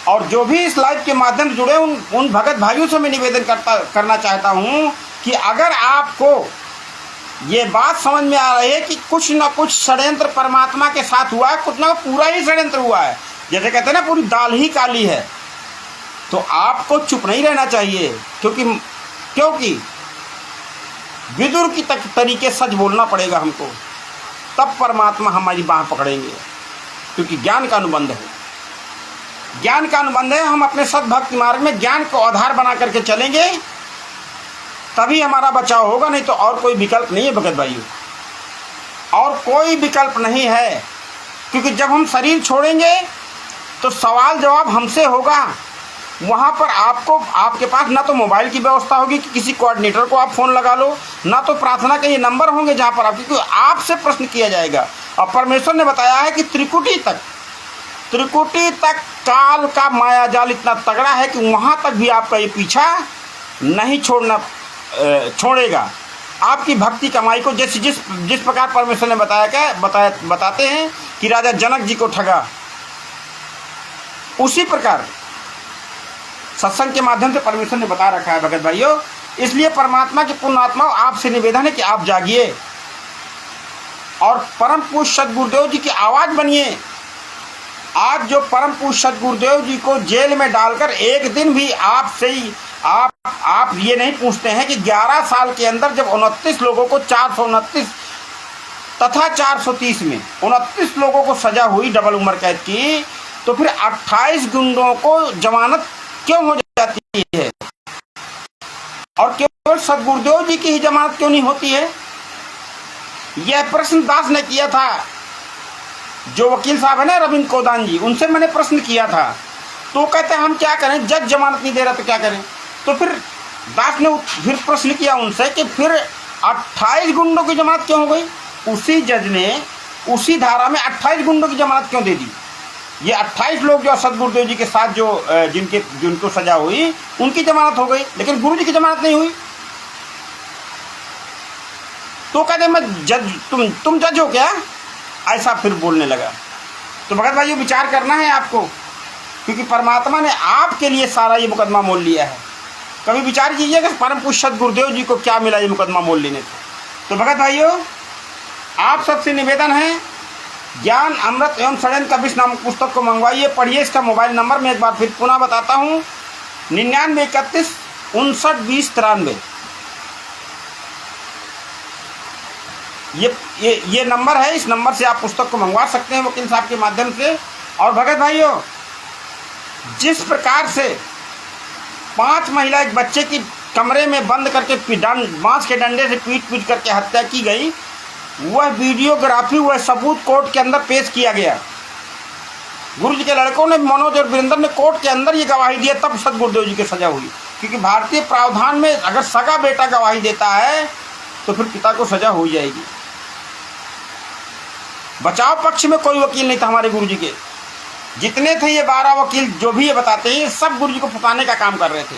और जो भी इस लाइव के माध्यम से जुड़े उन भगत भाइयों से मैं निवेदन करना चाहता हूँ कि अगर आपको ये बात समझ में आ रही है कि कुछ न कुछ षड्यंत्र परमात्मा के साथ हुआ है, कुछ ना पूरा ही षड्यंत्र हुआ है, जैसे कहते हैं ना पूरी दाल ही काली है, तो आपको चुप नहीं रहना चाहिए। क्योंकि विदुर की तरीके सच बोलना पड़ेगा हमको, तब परमात्मा हमारी बाह पकड़ेंगे। क्योंकि ज्ञान का अनुबंध है, ज्ञान का अनुबंध है। हम अपने सद्भक्ति मार्ग में ज्ञान को आधार बना करके चलेंगे तभी हमारा बचाव होगा, नहीं तो और कोई विकल्प नहीं है भगत भाइयों, और कोई विकल्प नहीं है। क्योंकि जब हम शरीर छोड़ेंगे तो सवाल जवाब हमसे होगा। वहाँ पर आपके पास ना तो मोबाइल की व्यवस्था होगी कि किसी कोऑर्डिनेटर को आप फ़ोन लगा लो, ना तो प्रार्थना के ये नंबर होंगे जहाँ पर क्योंकि आपसे प्रश्न किया जाएगा। और परमेश्वर ने बताया है कि त्रिकुटी तक काल का माया जाल इतना तगड़ा है कि वहाँ तक भी आपका ये पीछा नहीं छोड़ेगा। आपकी भक्ति कमाई को जिस प्रकार परमेश्वर ने बताते हैं कि राजा जनक जी को ठगा, उसी प्रकार सत्संग के माध्यम से परमेश्वर ने बता रखा है भगत भाइयों। इसलिए परमात्मा की पुण्यात्मा आपसे निवेदन है कि आप जागिए और परम पूज्य सदगुरुदेव जी की आवाज़ बनिए। आज जो परम पूज्य सदगुरुदेव जी को जेल में डालकर एक दिन भी आपसे ही आप ये नहीं पूछते हैं कि 11 साल के अंदर जब 29 लोगों को 429 तथा 430 में 29 लोगों को सजा हुई डबल उम्र कैद की, तो फिर 28 गुंडों को जमानत क्यों हो जाती है और केवल सदगुरुदेव जी की ही जमानत क्यों नहीं होती है? यह प्रश्न दास ने किया था। जो वकील साहब है ना रविंद्र कोदान जी, उनसे मैंने प्रश्न किया था, तो कहते हैं हम क्या करें, जज जमानत नहीं दे रहा तो क्या करें। तो फिर दास ने फिर प्रश्न किया उनसे कि फिर 28 गुंडों की जमानत क्यों हो गई? उसी जज ने उसी धारा में 28 गुंडों की जमानत क्यों दे दी? ये 28 लोग जो असद गुरुदेव जी के साथ जो जिनको सजा हुई उनकी जमानत हो गई, लेकिन गुरु जी की जमानत नहीं हुई। तो कहते मैं जज, तुम जज हो क्या? ऐसा फिर बोलने लगा। तो भगत भाई विचार करना है आपको, क्योंकि परमात्मा ने आपके लिए सारा ये मुकदमा मोल लिया है। कभी विचार कीजिए कि परम पूज्य सद गुरुदेव जी को क्या मिला ये मुकदमा मोल लेने से। तो भगत भाइयों, आप सबसे निवेदन है, ज्ञान अमृत एवं षड्यंत्र का विष नामक पुस्तक को मंगवाइए, पढ़िए। इसका मोबाइल नंबर मैं एक बार फिर पुनः बताता हूँ, 9931 59 20 93। ये नंबर है। इस नंबर से आप पुस्तक को मंगवा सकते हैं वकील साहब के माध्यम से। और भगत भाइयों, जिस प्रकार से 5 महिला एक बच्चे की कमरे में बंद करके बांस के डंडे से पीट करके हत्या की गई, वह वीडियोग्राफी, वह सबूत कोर्ट के अंदर पेश किया गया। गुरु जी के लड़कों ने, मनोज और वीरेंद्र ने कोर्ट के अंदर ये गवाही दी, तब सद गुरुदेव जी की सजा हुई। क्योंकि भारतीय प्रावधान में अगर सगा बेटा गवाही देता है तो फिर पिता को सजा हो जाएगी। बचाव पक्ष में कोई वकील नहीं था हमारे गुरु जी के। जितने थे ये 12 वकील, जो भी ये बताते हैं, सब गुरु जी को फंसाने का काम कर रहे थे,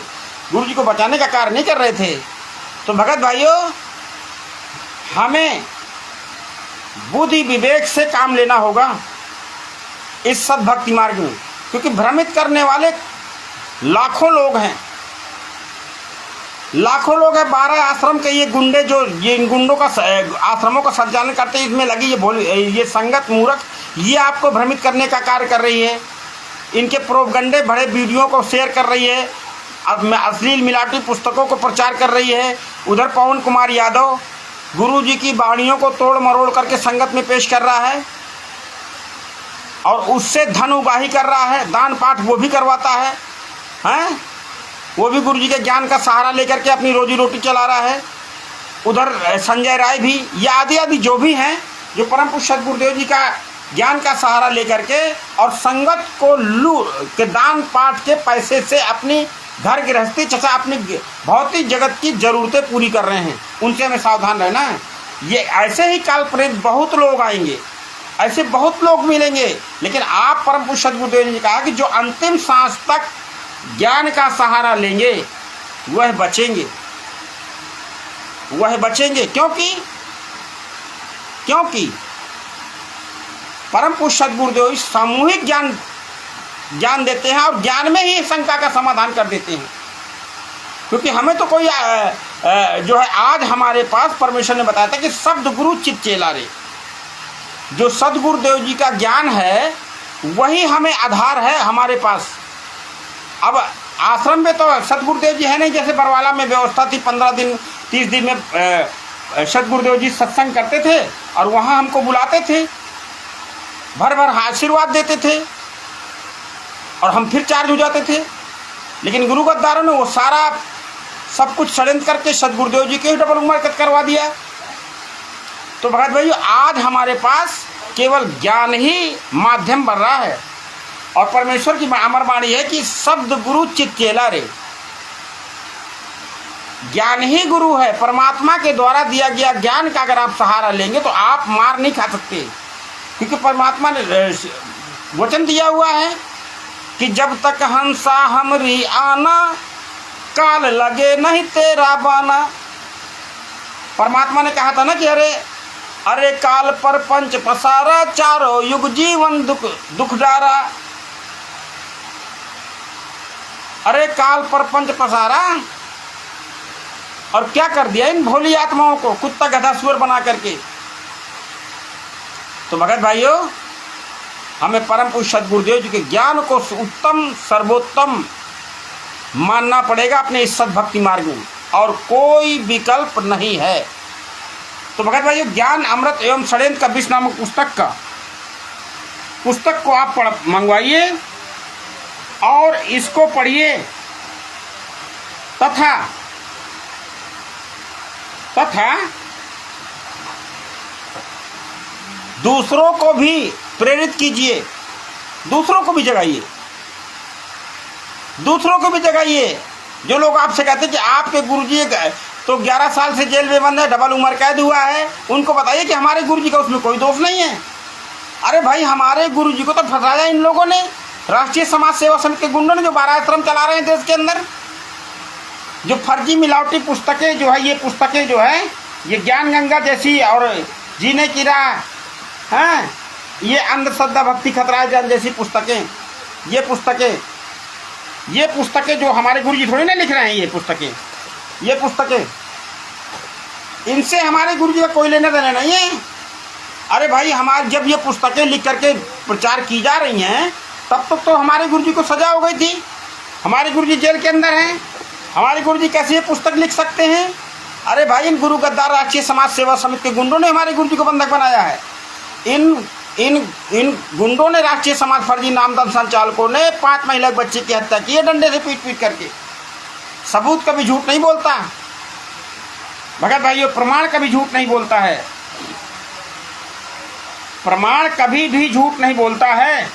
गुरु जी को बचाने का कार्य नहीं कर रहे थे। तो भगत भाइयों, हमें बुद्धि विवेक से काम लेना होगा इस सद्भक्ति मार्ग में, क्योंकि भ्रमित करने वाले लाखों लोग हैं, लाखों लोग हैं। 12 आश्रम के ये गुंडे जो इन गुंडों का आश्रमों का संचालन करते हैं, इसमें लगी ये संगत मूर्ख, ये आपको भ्रमित करने का कार्य कर रही है। इनके प्रोपगंडे भरे वीडियो को शेयर कर रही है, अब अश्लील मिलावटी पुस्तकों को प्रचार कर रही है। उधर पवन कुमार यादव गुरु जी की वाणियों को तोड़ मरोड़ करके संगत में पेश कर रहा है और उससे धन उगाही कर रहा है, दान पाठ वो भी करवाता है, हैं? वो भी गुरु जी के ज्ञान का सहारा लेकर के अपनी रोजी रोटी चला रहा है। उधर संजय राय भी, ये आदि आदि जो भी हैं, जो परम पूज्य सद गुरुदेव जी का ज्ञान का सहारा लेकर के और संगत को के दान पाठ के पैसे से अपनी घर गृहस्थी तथा अपनी भौतिक जगत की ज़रूरतें पूरी कर रहे हैं। उनसे हमें सावधान रहना है। ये ऐसे ही काल्पनिक बहुत लोग आएंगे, ऐसे बहुत लोग मिलेंगे, लेकिन आप परम पूज्य सद गुरुदेव जी ने कहा कि जो अंतिम सांस तक ज्ञान का सहारा लेंगे वह बचेंगे, वह बचेंगे। क्योंकि परम पूज्य सद गुरुदेव सामूहिक ज्ञान देते हैं और ज्ञान में ही शंका का समाधान कर देते हैं। क्योंकि हमें तो कोई जो है, आज हमारे पास परमेश्वर ने बताया था कि शब्द गुरु चित चेला रे, जो सदगुरुदेव जी का ज्ञान है वही हमें आधार है हमारे पास। अब आश्रम में तो सदगुरुदेव जी है नहीं, जैसे बरवाला में व्यवस्था थी, 15 दिन 30 दिन में सदगुरुदेव जी सत्संग करते थे और वहाँ हमको बुलाते थे, भर भर आशीर्वाद देते थे और हम फिर चार्ज हो जाते थे। लेकिन गुरु गद्दारों ने वो सारा सब कुछ षड्यंत्र करके सदगुरुदेव जी के ही डबल उमरकत करवा दिया। तो भगत भाई, आज हमारे पास केवल ज्ञान ही माध्यम बन रहा है और परमेश्वर की अमर वाणी है कि शब्द गुरु चित चेला रे। ज्ञान ही गुरु है। परमात्मा के द्वारा दिया गया ज्ञान का अगर आप सहारा लेंगे तो आप मार नहीं खा सकते, क्योंकि परमात्मा ने वचन दिया हुआ है कि जब तक हंसा हमरी आना, काल लगे नहीं तेरा बाना। परमात्मा ने कहा था ना कि अरे काल पर पंच पसारा, चारों युग जीवन दुख डारा। अरे काल पर पंच पसारा, और क्या कर दिया इन भोली आत्माओं को, कुत्ता गधा सुअर बना करके। तो भगत भाइयों, हमें परम पूज्य सदगुरुदेव जी के ज्ञान को उत्तम सर्वोत्तम मानना पड़ेगा अपने इस सद्भक्ति मार्ग में, और कोई विकल्प नहीं है। तो भगत भाइयों, ज्ञान अमृत एवं षड्यंत्र का विष नामक पुस्तक को आप मंगवाइए और इसको पढ़िए तथा दूसरों को भी प्रेरित कीजिए, दूसरों को भी जगाइए। जो लोग आपसे कहते हैं कि आपके गुरुजी तो 11 साल से जेल में बंद है, डबल उम्र कैद हुआ है, उनको बताइए कि हमारे गुरुजी का उसमें कोई दोष नहीं है। अरे भाई, हमारे गुरुजी को तो फंसाया इन लोगों ने, राष्ट्रीय समाज सेवा समिति के गुंडों ने, जो 12 आश्रम चला रहे हैं देश के अंदर। जो फर्जी मिलावटी पुस्तकें जो है, ये पुस्तकें जो है, ये ज्ञान गंगा जैसी और जीने की राह हैं, ये अंधश्रद्धा भक्ति खतरा जान जैसी पुस्तकें, ये पुस्तकें जो हमारे गुरुजी थोड़ी ना लिख रहे हैं, ये पुस्तकें इनसे हमारे गुरुजी का कोई लेना देना नहीं है। अरे भाई, हमारे जब ये पुस्तकें लिख करके प्रचार की जा रही हैं, तब तक तो हमारे गुरुजी को सजा हो गई थी। हमारे गुरुजी जेल के अंदर हैं, हमारे गुरुजी कैसे ये पुस्तक लिख सकते हैं? अरे भाई, इन गुरु गद्दार राष्ट्रीय समाज सेवा समिति के गुंडों ने हमारे गुरुजी को बंधक बनाया है। इन गुंडों ने, राष्ट्रीय समाज फर्जी नामधन संचालकों ने 5 महिला बच्चे की हत्या की है, डंडे से पीट करके। सबूत कभी झूठ नहीं बोलता भगत भाइयों, प्रमाण कभी झूठ नहीं बोलता है, प्रमाण कभी भी झूठ नहीं बोलता है।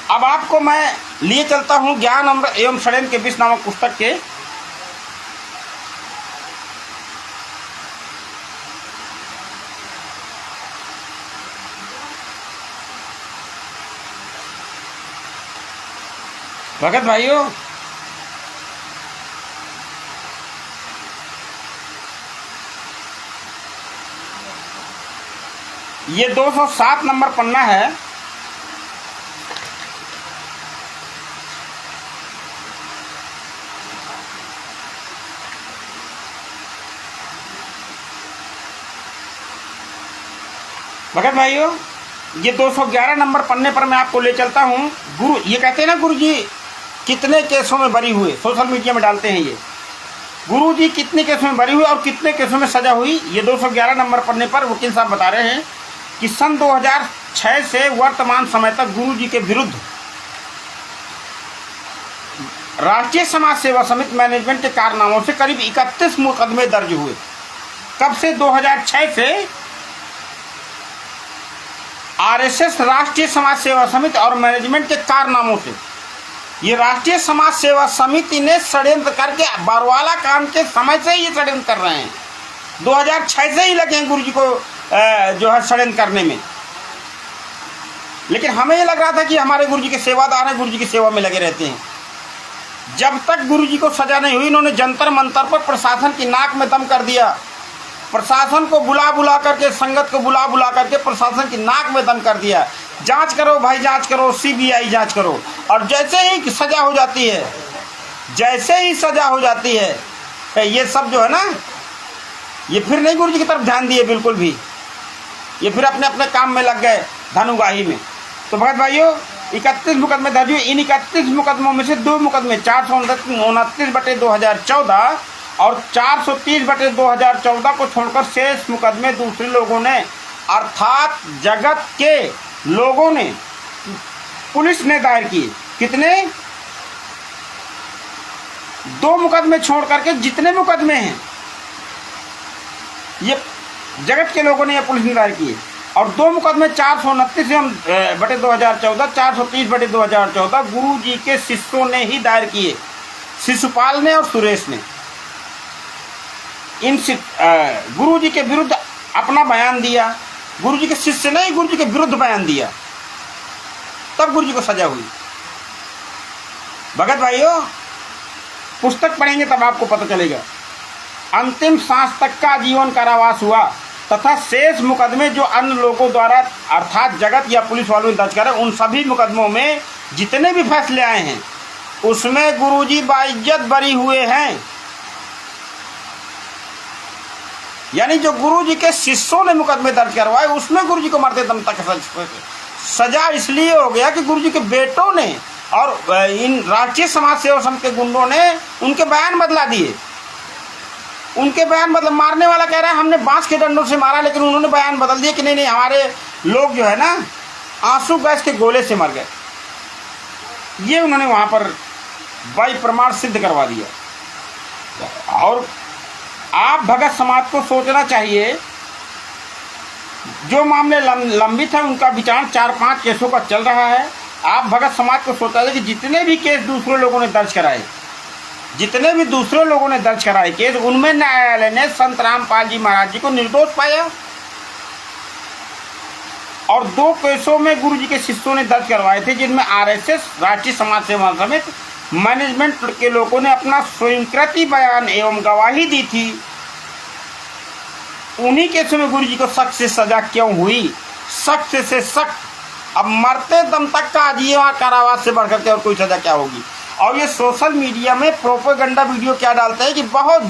अब आपको मैं लिए चलता हूं ज्ञान अमृत एवं षड्यंत्र के विष नामक पुस्तक के भगत भाइयों, ये 207 नंबर पन्ना है। भगत भाइयों, ये 211 नंबर पन्ने पर मैं आपको ले चलता हूं। गुरु ये कहते हैं ना, गुरुजी कितने केसों में बरी हुए, सोशल मीडिया में डालते हैं ये, गुरुजी कितने केसों में बरी हुई और कितने केसों में सजा हुई। ये 211 नंबर पन्ने पर वकील साहब बता रहे हैं कि सन 2006 से वर्तमान समय तक गुरुजी के विरुद्ध राष्ट्रीय समाज सेवा समिति मैनेजमेंट के कारनामों से करीब 31 मुकदमे दर्ज हुए। कब से? 2006 से आरएसएस राष्ट्रीय समाज सेवा समिति और मैनेजमेंट के कारनामों से। ये राष्ट्रीय समाज सेवा समिति ने षड्यंत्र करके, बरवाला कांड के समय से ही ये षड्यंत्र कर रहे हैं, 2006 से ही लगे हैं गुरुजी को जो है षड्यंत्र करने में। लेकिन हमें ये लग रहा था कि हमारे गुरुजी के सेवादार हैं, गुरुजी की सेवा में लगे रहते हैं। जब तक गुरुजी को सजा नहीं हुई, इन्होंने जंतर मंतर पर प्रशासन की नाक में दम कर दिया, प्रशासन को बुला करके, संगत को बुला करके प्रशासन की नाक में दम कर दिया। जांच करो भाई, जांच करो, सीबीआई जांच करो। और जैसे ही सजा हो जाती है, ये सब जो है ना, ये फिर नहीं गुरुजी की तरफ ध्यान दिए बिल्कुल भी, ये फिर अपने अपने काम में लग गए, धनुगाही में। तो भगत भाइयों, 31 मुकदमे दर्ज हुए। इन 31 मुकदमों में से 2 मुकदमे 429/2014 और 430/2014 को छोड़कर शेष मुकदमे दूसरे लोगों ने, अर्थात जगत के लोगों ने, पुलिस ने दायर किए। कितने? 2 मुकदमे छोड़ करके जितने मुकदमे हैं, ये जगत के लोगों ने या पुलिस ने दायर किए। और 2 मुकदमे 429/2014, 430/2014 गुरुजी के शिष्यों ने ही दायर किए, शिशुपाल ने और सुरेश ने। इन गुरुजी के विरुद्ध अपना बयान दिया, गुरुजी के शिष्य ने गुरुजी के विरुद्ध बयान दिया, तब गुरुजी को सजा हुई। भगत भाइयों, पुस्तक पढ़ेंगे तब आपको पता चलेगा। अंतिम सांस तक का जीवन कारावास हुआ तथा शेष मुकदमे जो अन्य लोगों द्वारा अर्थात जगत या पुलिस वालों ने दर्ज करे, उन सभी मुकदमों में जितने भी फैसले आए हैं उसमें गुरुजी बाइज्जत बरी हुए हैं। यानी जो गुरुजी के शिष्यों ने मुकदमे दर्ज करवाए, उसमें गुरुजी को मरते दम तक सजा इसलिए हो गया कि गुरुजी के बेटों ने और इन राष्ट्रीय समाज सेवा समिति के गुंडों ने उनके बयान बदला दिए। उनके बयान बदल, मारने वाला कह रहा है हमने बांस के डंडों से मारा, लेकिन उन्होंने बयान बदल दिया कि नहीं हमारे लोग जो है ना आंसू गैस के गोले से मर गए। ये उन्होंने वहां पर बाई प्रमाण सिद्ध करवा दिया। और आप भगत समाज को सोचना चाहिए, जो मामले लंबित है उनका विचार 4-5 केसों का चल रहा है। आप भगत समाज को सोचा है कि जितने भी केस दूसरे लोगों ने दर्ज कराए, जितने भी दूसरे लोगों ने दर्ज कराए केस, उनमें न्यायालय ने संत रामपाल जी महाराज जी को निर्दोष पाया। और 2 केसों में गुरु जी के शिष्यों ने दर्ज करवाए थे, जिनमें आरएसएस, राष्ट्रीय समाज सेवा समित, मैनेजमेंट के लोगों ने अपना स्वयंकृति बयान एवं गवाही दी थी। उन्हीं केसों में गुरु जी को सख्त से सजा क्यों हुई? सख्त से सख्त, अब मरते दम तक का आजीवन कारावास से बढ़कर के और कोई सजा क्या होगी? और ये सोशल मीडिया में प्रोपेगेंडा वीडियो क्या डालते हैं कि बहुत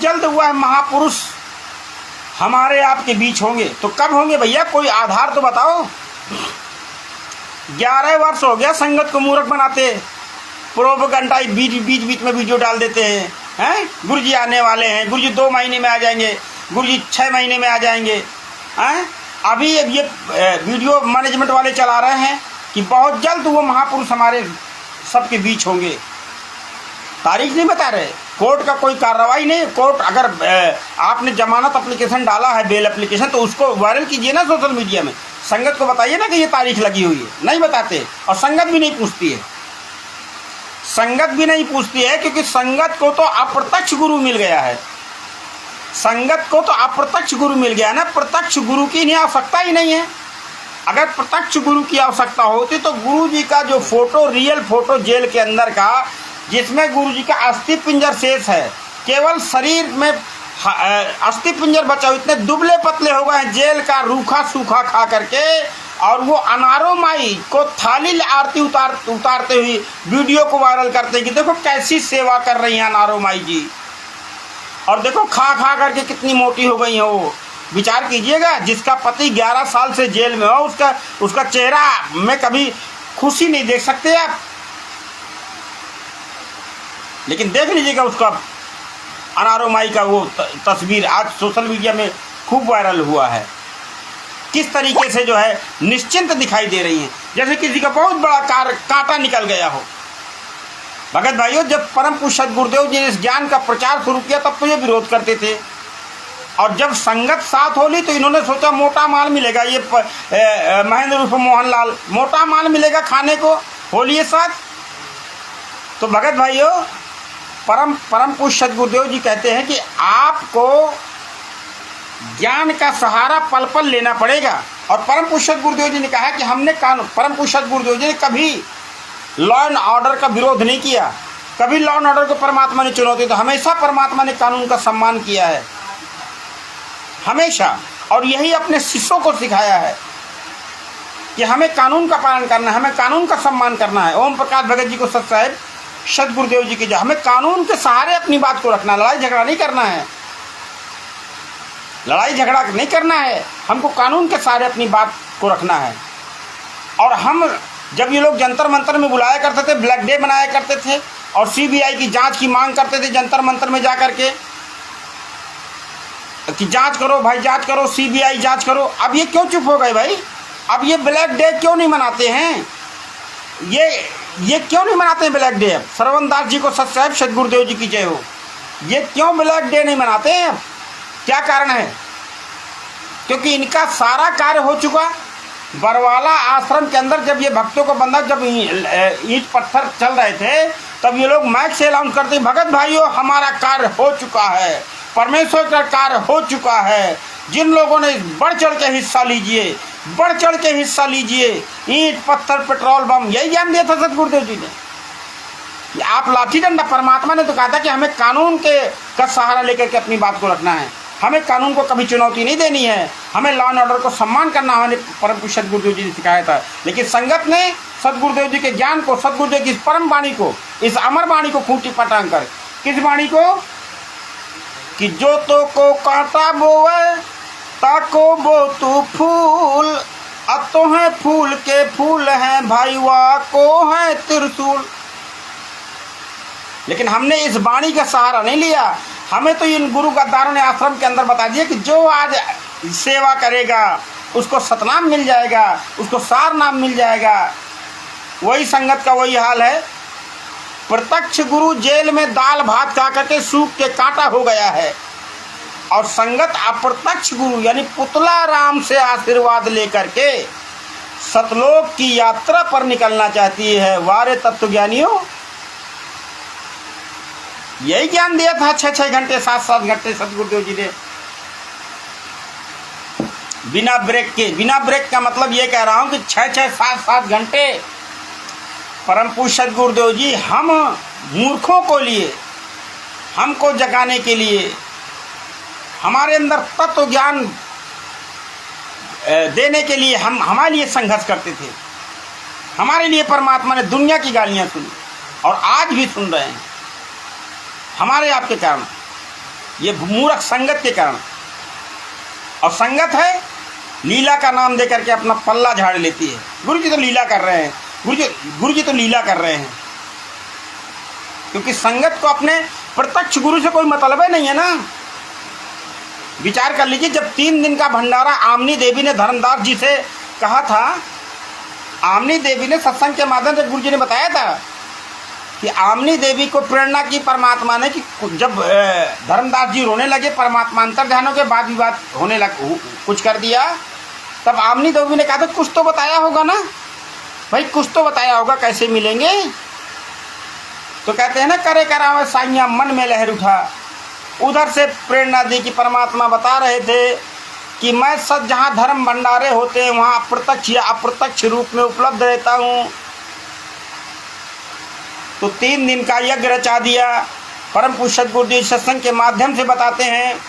जल्द वह महापुरुष हमारे आपके बीच होंगे। तो कब होंगे भैया? कोई आधार तो बताओ। 11 वर्ष हो गया संगत को मूर्ख बनाते, प्रोपेगेंडा बीच में वीडियो डाल देते हैं। गुरु जी आने वाले हैं, गुरु जी 2 महीने में आ जाएंगे, गुरु जी 6 महीने में आ जाएंगे। अभी ये वीडियो मैनेजमेंट वाले चला रहे हैं कि बहुत जल्द वो महापुरुष हमारे सबके बीच होंगे। तारीख नहीं बता रहे, कोर्ट का कोई कार्रवाई नहीं। कोर्ट अगर आपने जमानत एप्लीकेशन डाला है, बेल एप्लीकेशन, तो उसको वायरल कीजिए ना सोशल मीडिया में, संगत को बताइए ना कि ये तारीख लगी हुई है। नहीं बताते, और संगत भी नहीं पूछती है। संगत भी नहीं पूछती है क्योंकि संगत को तो अप्रत्यक्ष गुरु मिल गया है। संगत को तो अप्रत्यक्ष गुरु मिल गया ना, प्रत्यक्ष गुरु की नहीं आवश्यकता ही नहीं है। अगर प्रत्यक्ष गुरु की आवश्यकता होती तो गुरु जी का जो फोटो, रियल फोटो जेल के अंदर का, जिसमें गुरु जी का अस्थि पिंजर शेष है, केवल शरीर में अस्थि पिंजर बचा हुआ, इतने दुबले पतले हो गए हैं जेल का रूखा सूखा खा करके, और वो अनारो माई को थाली आरती उतारते हुए वीडियो को वायरल करते हैं कि देखो कैसी सेवा कर रही हैं अनारो माई जी, और देखो खा खा करके कितनी मोटी हो गई है वो। विचार कीजिएगा, जिसका पति 11 साल से जेल में हो, उसका चेहरा में कभी खुशी नहीं देख सकते आप, लेकिन देख लीजिएगा उसका अनारो माई का वो तस्वीर आज सोशल मीडिया में खूब वायरल हुआ है। किस तरीके से जो है निश्चिंत दिखाई दे रही हैं, जैसे किसी का बहुत बड़ा कांटा निकल गया हो। भगत भाइयों, जब परम पूज्य गुरुदेव जी ने इस ज्ञान का प्रचार शुरू किया तब तो ये विरोध करते थे, और जब संगत साथ होली तो इन्होंने सोचा मोटा माल मिलेगा, ये महेंद्र उर्फ मोहनलाल, मोटा माल मिलेगा खाने को, होलिए साथ। तो भगत भाइयों, परम पूज्य गुरुदेव जी कहते हैं कि आपको ज्ञान का सहारा पल पल लेना पड़ेगा। और परम पूज्य गुरुदेव जी ने कहा कि हमने कानून, परम पूज्य गुरुदेव जी ने कभी लॉ एंड ऑर्डर का विरोध नहीं किया, कभी लॉ एंड ऑर्डर को परमात्मा ने चुनौती, तो हमेशा परमात्मा ने कानून का सम्मान किया है, हमेशा। और यही अपने शिष्यों को सिखाया है कि हमें कानून का पालन करना है, हमें कानून का सम्मान करना है। ओम प्रकाश भगत जी को सत साहिब सदगुरुदेव जी की जो, हमें कानून के सहारे अपनी बात को रखना, लड़ाई झगड़ा नहीं करना है, लड़ाई झगड़ा नहीं करना है, हमको कानून के सहारे अपनी बात को रखना है। और हम जब ये लोग जंतर मंतर में बुलाया करते थे, ब्लैक डे मनाया करते थे, और सीबीआई की जांच की मांग करते थे जंतर मंतर में जा करके कि जांच करो भाई, जांच करो, सीबीआई जांच करो। अब ये क्यों चुप हो गए भाई? अब ये ब्लैक डे क्यों नहीं मनाते हैं? ये क्यों नहीं मनाते हैं ब्लैक डे? अब श्रवण दास जी को सत साहिब सदगुरुदेव जी की जय हो, ये क्यों ब्लैक डे नहीं मनाते हैं? अब क्या कारण है? क्योंकि इनका सारा कार्य हो चुका। बरवाला आश्रम के अंदर जब ये भक्तों को बंधा, जब ईंट पत्थर चल रहे थे, तब ये लोग माइक से अनाउंस करते, भगत भाइयों हमारा कार्य हो चुका है, परमेश्वर का कार्य हो चुका है। जिन लोगों ने बढ़ चढ़ के हिस्सा लीजिए, बढ़ चढ़ के हिस्सा लीजिए, ईंट पत्थर पेट्रोल बम, यही ज्ञान दिया था सदगुरुदेव जी ने। आप लाठी डंडा, परमात्मा ने तो कहा था कि हमें कानून का सहारा लेकर के अपनी बात को रखना है, हमें कानून को कभी चुनौती नहीं देनी है, हमें लॉ एंड ऑर्डर को सम्मान करना हमारे परम पूज्य सदगुरुदेव जी ने सिखाया था। लेकिन संगत ने सदगुरुदेव जी के ज्ञान को, सदगुरुदेव की इस परम वाणी को, इस अमर वाणी को खूंटी पटांग कर, किस वाणी को कि जो तो को कांटा बोवे ताको बो तू फूल, अब तो है फूल के फूल हैं भाई, वा को है त्रिशूल। लेकिन हमने इस वाणी का सहारा नहीं लिया। हमें तो इन गुरु गद्दारों ने आश्रम के अंदर बता दिया कि जो आज सेवा करेगा उसको सतनाम मिल जाएगा, उसको सार नाम मिल जाएगा। वही संगत का वही हाल है। प्रत्यक्ष गुरु जेल में दाल भात खा करके सूख के कांटा हो गया है। और संगत अप्रत्यक्ष गुरु यानी पुतला राम से आशीर्वाद लेकर के सतलोक की यात्रा पर निकलना चाहती है। वारे तत्व ज्ञानियों, यही ज्ञान दिया था 6-6 घंटे 7-7 घंटे सतगुरुदेव जी ने, बिना ब्रेक के। बिना ब्रेक का मतलब ये कह रहा हूं कि 6-6 7-7 घंटे परम पूज्य सतगुरुदेव जी हम मूर्खों को लिए, हमको जगाने के लिए, हमारे अंदर तत्व ज्ञान देने के लिए हमारे लिए संघर्ष करते थे। हमारे लिए परमात्मा ने दुनिया की गालियां सुनी और आज भी सुन रहे हैं, हमारे आपके कारण, ये मूर्ख संगत के कारण। और संगत है लीला का नाम देकर के अपना पल्ला झाड़ लेती है। गुरु जी तो लीला कर रहे हैं, गुरु जी तो लीला कर रहे हैं, क्योंकि संगत को अपने प्रत्यक्ष गुरु से कोई मतलब ही नहीं है ना। विचार कर लीजिए, जब 3 दिन का भंडारा आमनी देवी ने धर्मदास जी से कहा था, आमनी देवी ने सत्संग के माध्यम से गुरु जी ने बताया था कि आमनी देवी को प्रेरणा की परमात्मा ने कि जब धर्मदास जी रोने लगे, परमात्मा अंतर ध्यानों के बाद विवाद होने लग कुछ कर दिया, तब आमनी देवी ने कहा था कुछ तो बताया होगा ना भाई, कुछ तो बताया होगा, कैसे मिलेंगे। तो कहते हैं ना, करे करावे साइया मन में लहर उठा। उधर से प्रेरणा दी कि परमात्मा बता रहे थे कि मैं सच जहाँ धर्म भंडारे होते हैं वहाँ प्रत्यक्ष या अप्रत्यक्ष रूप में उपलब्ध रहता हूँ। तो 3 दिन का यज्ञ रचा दिया। परम पूज्य सतगुरुदेव जी सत्संग के माध्यम से बताते हैं।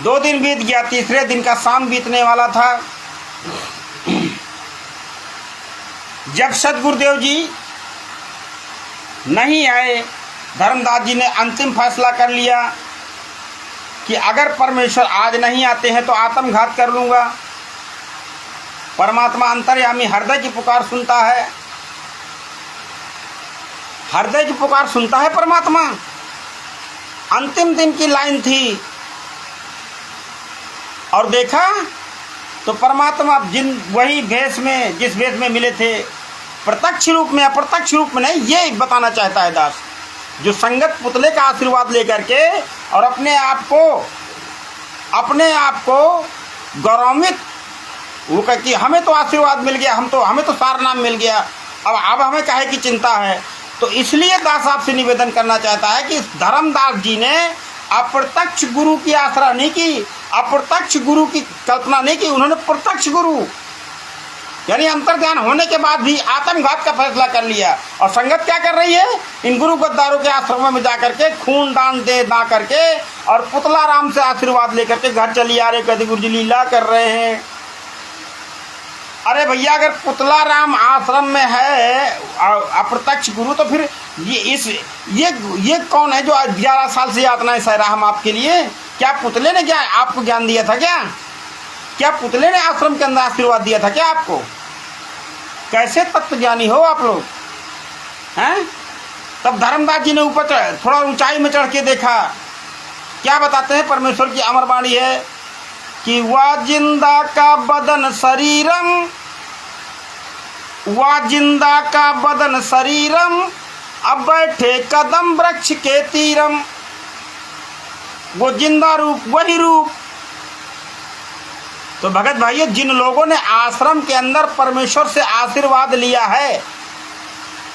2 दिन बीत गया, तीसरे दिन का शाम बीतने वाला था। जब सतगुरुदेव जी नहीं आए, धर्मदास जी ने अंतिम फैसला कर लिया कि अगर परमेश्वर आज नहीं आते हैं तो आत्मघात कर लूँगा। परमात्मा अंतर्यामी हृदय की पुकार सुनता है, हृदय की पुकार सुनता है परमात्मा। अंतिम दिन की लाइन थी और देखा तो परमात्मा वही भेष में, जिस भेष में मिले थे, प्रत्यक्ष रूप में अप्रत्यक्ष रूप में नहीं, ये बताना चाहता है दास। जो संगत पुतले का आशीर्वाद लेकर के और अपने आप को गौरवित वो कह कि हमें तो आशीर्वाद मिल गया, हमें तो सार नाम मिल गया, अब हमें काहे की चिंता है। तो इसलिए दास आपसे निवेदन करना चाहता है कि धर्मदास जी ने अप्रत्यक्ष गुरु की आसरा नहीं की, अप्रत्यक्ष गुरु की कल्पना नहीं की, उन्होंने प्रत्यक्ष गुरु यानी अंतर्ध्यान होने के बाद भी आत्मघात का फैसला कर लिया। और संगत क्या कर रही है, इन गुरु गद्दारों के आश्रमों में जा करके खून दान दे ना करके और पुतला राम से आशीर्वाद लेकर के घर चली आ रहे, कहते गुरु जी लीला कर रहे हैं। अरे भैया, अगर पुतला राम आश्रम में है अप्रत्यक्ष गुरु, तो फिर ये कौन है जो 11 साल से यातनाएं सह रहा हम आपके लिए? क्या पुतले ने क्या आपको ज्ञान दिया था? क्या पुतले ने आश्रम के अंदर आशीर्वाद दिया था क्या आपको? कैसे तत्वज्ञानी हो आप लोग हैं? तब धर्मदास जी ने ऊपर थोड़ा ऊंचाई में चढ़ के देखा। क्या बताते हैं? परमेश्वर की अमर वाणी है कि वह जिंदा का बदन शरीरम, वह जिंदा का बदन शरीरम, अब बैठे कदम वृक्ष के तीरम। वो जिंदा रूप वही रूप। तो भगत भाइयों, जिन लोगों ने आश्रम के अंदर परमेश्वर से आशीर्वाद लिया है,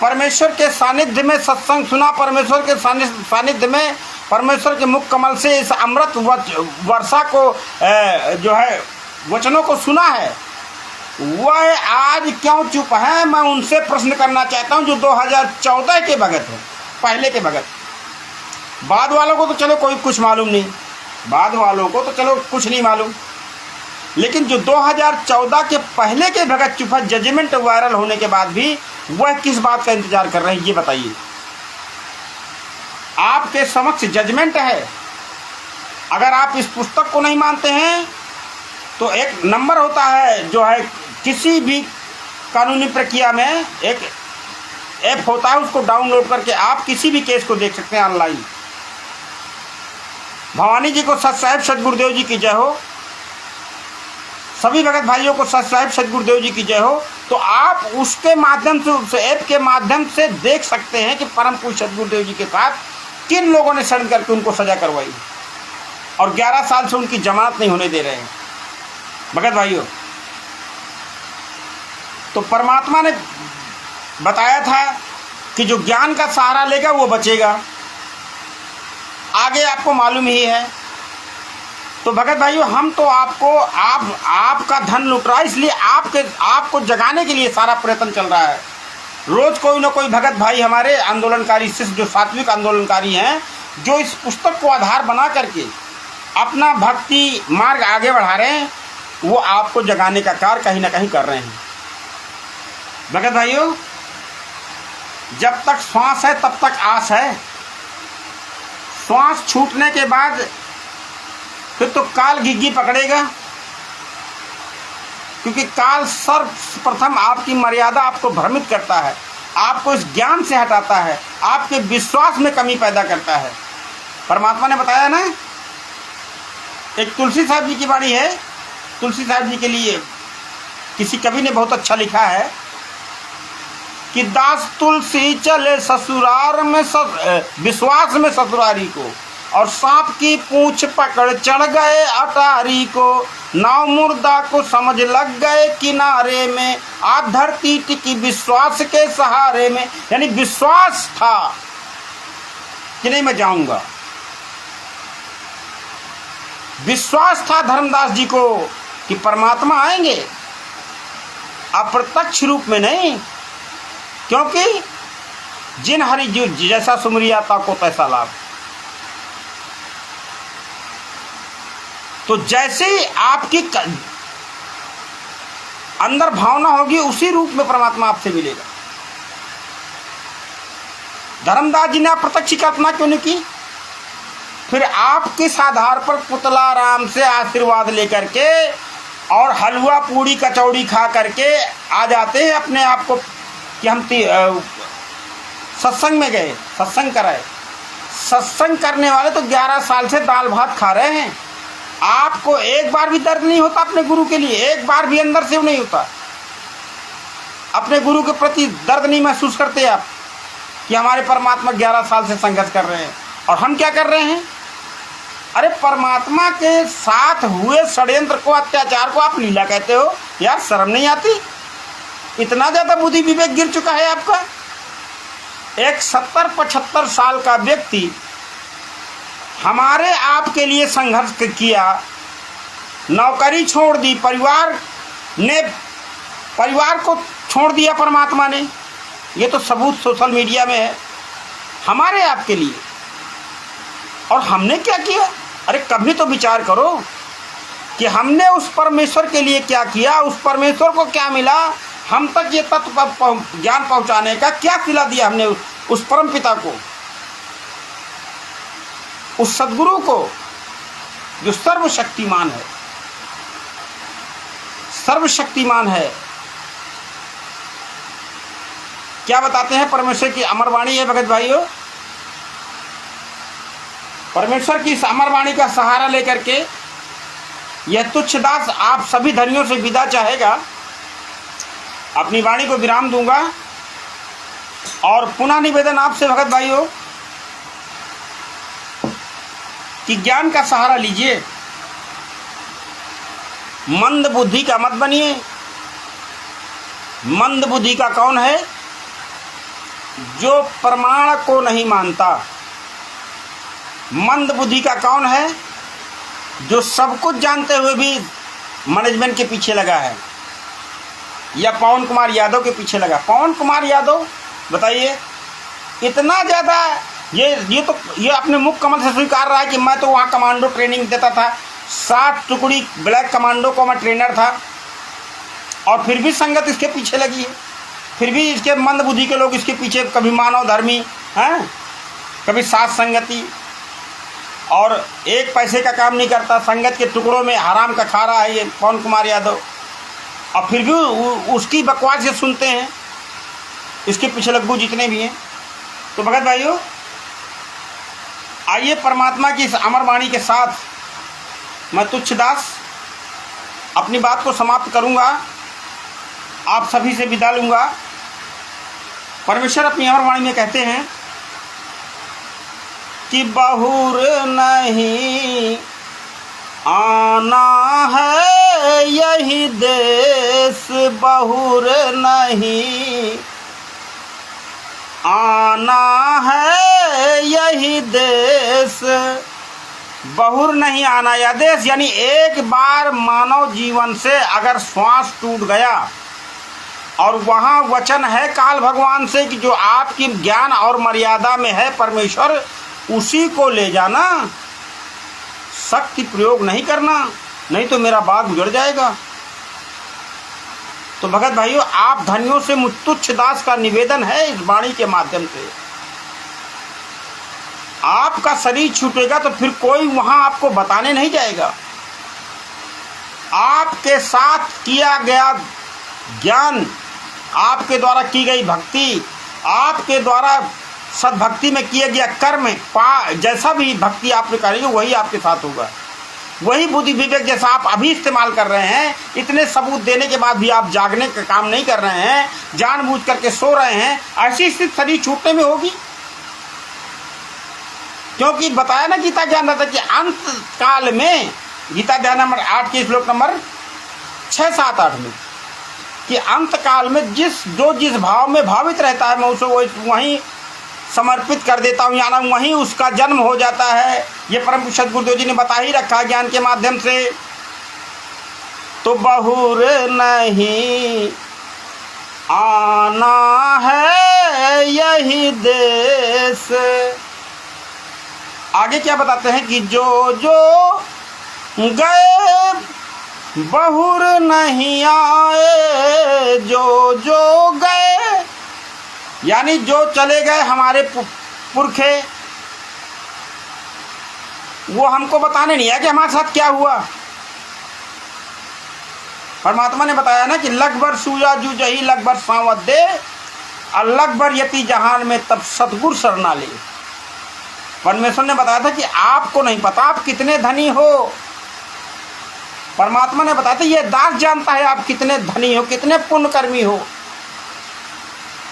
परमेश्वर के सानिध्य में सत्संग सुना, परमेश्वर के सानिध्य में परमेश्वर के मुख कमल से इस अमृत वर्षा को जो है वचनों को सुना है, वह आज क्यों चुप है? मैं उनसे प्रश्न करना चाहता हूं जो 2014 के भगत हैं, पहले के भगत। बाद वालों को तो चलो कोई कुछ मालूम नहीं, बाद वालों को तो चलो कुछ नहीं मालूम, लेकिन जो 2014 के पहले के भगत चुप है, जजमेंट वायरल होने के बाद भी वह किस बात का इंतजार कर रहे हैं, ये बताइए। आपके समक्ष जजमेंट है। अगर आप इस पुस्तक को नहीं मानते हैं तो एक नंबर होता है जो है किसी भी कानूनी प्रक्रिया में, एक ऐप होता है, उसको डाउनलोड करके आप किसी भी केस को देख सकते हैं ऑनलाइन। भवानी जी को सत साहिब सतगुरुदेव जी की जय हो, सभी भगत भाइयों को सत साहिब सतगुरुदेव जी की जय हो। तो आप उसके माध्यम से, उस ऐप के माध्यम से देख सकते हैं कि परम पूज्य सतगुरुदेव जी के साथ किन लोगों ने षड्यंत्र करके उनको सजा करवाई। और 11 साल से उनकी जमानत नहीं होने दे रहे हैं। भगत भाइयों, तो परमात्मा ने बताया था कि जो ज्ञान का सहारा लेगा वो बचेगा, आगे आपको मालूम ही है। तो भगत भाइयों, हम तो आपका धन लूट रहा है, इसलिए आपको जगाने के लिए सारा प्रयत्न चल रहा है। रोज कोई ना कोई भगत भाई हमारे आंदोलनकारी शिष्य जो सात्विक आंदोलनकारी हैं, जो इस पुस्तक को आधार बना करके अपना भक्ति मार्ग आगे बढ़ा रहे हैं, वो आपको जगाने का कार्य कहीं ना कहीं कर रहे हैं। भगत भाइयों, जब तक श्वास है तब तक आस है। श्वास छूटने के बाद फिर तो काल गिग्गी पकड़ेगा, क्योंकि काल सर्वप्रथम आपकी मर्यादा आपको भ्रमित करता है, आपको इस ज्ञान से हटाता है, आपके विश्वास में कमी पैदा करता है। परमात्मा ने बताया ना, एक तुलसी साहब जी की वाणी है, तुलसी साहब जी के लिए किसी कवि ने बहुत अच्छा लिखा है कि दास तुलसी चले ससुरार में विश्वास में ससुरारी को, और सांप की पूंछ पकड़ चढ़ गए अटारी को, नाव मुर्दा को समझ लग गए किनारे में, आज धरती टिकी विश्वास के सहारे में। यानी विश्वास था कि नहीं मैं जाऊंगा, विश्वास था धर्मदास जी को कि परमात्मा आएंगे, अप्रत्यक्ष रूप में नहीं, क्योंकि जिन हरि जो जैसा सुमरिया ताको तैसा लाभ। तो जैसे ही आपकी अंदर भावना होगी, उसी रूप में परमात्मा आपसे मिलेगा। धर्मदास जी ने अप्रत्यक्ष कल्पना क्यों नहीं की? फिर आप किस आधार पर पुतला राम से आशीर्वाद लेकर के और हलवा पूड़ी कचौड़ी खा करके आ जाते हैं अपने आप को कि हम सत्संग में गए, सत्संग कराए। सत्संग करने वाले तो 11 साल से दाल भात खा रहे हैं। आपको एक बार भी दर्द नहीं होता अपने गुरु के लिए, एक बार भी अंदर से नहीं होता। अपने गुरु के प्रति दर्द नहीं महसूस करते आप कि हमारे परमात्मा 11 साल से संघर्ष कर रहे हैं और हम क्या कर रहे हैं? अरे परमात्मा के साथ हुए षड्यंत्र को, अत्याचार को आप लीला कहते हो? यार शर्म नहीं आती? इतना ज़्यादा बुद्धि विवेक गिर चुका है आपका। एक 70-75 साल का व्यक्ति हमारे आपके लिए संघर्ष किया, नौकरी छोड़ दी, परिवार को छोड़ दिया परमात्मा ने। ये तो सबूत सोशल मीडिया में है हमारे आपके लिए। और हमने क्या किया? अरे कभी तो विचार करो कि हमने उस परमेश्वर के लिए क्या किया, उस परमेश्वर को क्या मिला, हम तक ये तत्व ज्ञान पहुंचाने का क्या सिला दिया हमने उस परम पिता को, उस सद्गुरु को जो सर्वशक्तिमान है, सर्वशक्तिमान है। क्या बताते हैं? परमेश्वर की अमर वाणी है भगत भाइयों। परमेश्वर की इस अमर वाणी का सहारा लेकर के यह तुच्छ दास आप सभी धनियों से विदा चाहेगा। अपनी वाणी को विराम दूंगा और पुनः निवेदन आपसे भगत भाइयों कि ज्ञान का सहारा लीजिए, मंद बुद्धि का मत बनिए। मंद बुद्धि का कौन है? जो प्रमाण को नहीं मानता। मंद बुद्धि का कौन है? जो सब कुछ जानते हुए भी मैनेजमेंट के पीछे लगा है, या पवन कुमार यादव के पीछे लगा। पवन कुमार यादव बताइए, इतना ज़्यादा ये अपने मुख कमल से स्वीकार रहा है कि मैं तो वहाँ कमांडो ट्रेनिंग देता था, 7 टुकड़ी ब्लैक कमांडो को मैं ट्रेनर था, और फिर भी संगत इसके पीछे लगी है। फिर भी इसके मंद बुद्धि के लोग इसके पीछे, कभी मानव धर्मी हैं, कभी साथ संगति, और एक पैसे का काम नहीं करता, संगत के टुकड़ों में हराम का खा रहा है ये पवन कुमार यादव, और फिर भी उसकी बकवास ये सुनते हैं इसके पीछे लग्गू जितने भी हैं। तो भगत भाइयों, आइए परमात्मा की इस अमर वाणी के साथ मैं तुच्छ दास अपनी बात को समाप्त करूंगा, आप सभी से विदा लूँगा। परमेश्वर अपनी अमर वाणी में कहते हैं कि बहुर नहीं आना है यही देश बहुर नहीं, आना है यही देश बहुर नहीं आना यह देश। यानी एक बार मानव जीवन से अगर श्वास टूट गया और वहाँ वचन है काल भगवान से कि जो आपकी ज्ञान और मर्यादा में है परमेश्वर, उसी को ले जाना, शक्ति प्रयोग नहीं करना, नहीं तो मेरा बाग उजड़ जाएगा। तो भगत भाइयों, आप धनियों से मुझ तुच्छ दास का निवेदन है इस वाणी के माध्यम से, आपका शरीर छूटेगा तो फिर कोई वहां आपको बताने नहीं जाएगा। आपके साथ किया गया ज्ञान, आपके द्वारा की गई भक्ति, आपके द्वारा सद्भक्ति में किया गया कर्म, जैसा भी भक्ति आपने करेंगे वही आपके साथ होगा। वही बुद्धि विवेक जैसा आप अभी इस्तेमाल कर रहे हैं, इतने सबूत देने के बाद भी आप जागने का काम नहीं कर रहे हैं, जानबूझ करके सो रहे हैं, ऐसी स्थिति शरीर छूटने में होगी। क्योंकि बताया ना गीता ज्ञान रहता कि अंत काल में, गीता ध्यान नंबर 8 के श्लोक नंबर 6, 7, 8 में, कि अंत काल में जिस भाव में भावित रहता है मैं उसे वहीं समर्पित कर देता हूँ, यानी वहीं उसका जन्म हो जाता है। ये परम पूज्य सद्गुरुदेव जी ने बता ही रखा ज्ञान के माध्यम से। तो बहुर नहीं आना है यही देश। आगे क्या बताते हैं कि जो जो गए बहुर नहीं आए, जो जो गए, यानी जो चले गए हमारे पुरखे, वो हमको बताने नहीं है कि हमारे साथ क्या हुआ। परमात्मा ने बताया ना कि लगभर सूजा जू जही लगभर सांवत दे, और लगभर यति जहान में तब सतगुरु शरणा ले। परमेश्वर ने बताया था कि आपको नहीं पता आप कितने धनी हो। परमात्मा ने बताया था ये दास जानता है आप कितने धनी हो, कितने पुण्यकर्मी हो,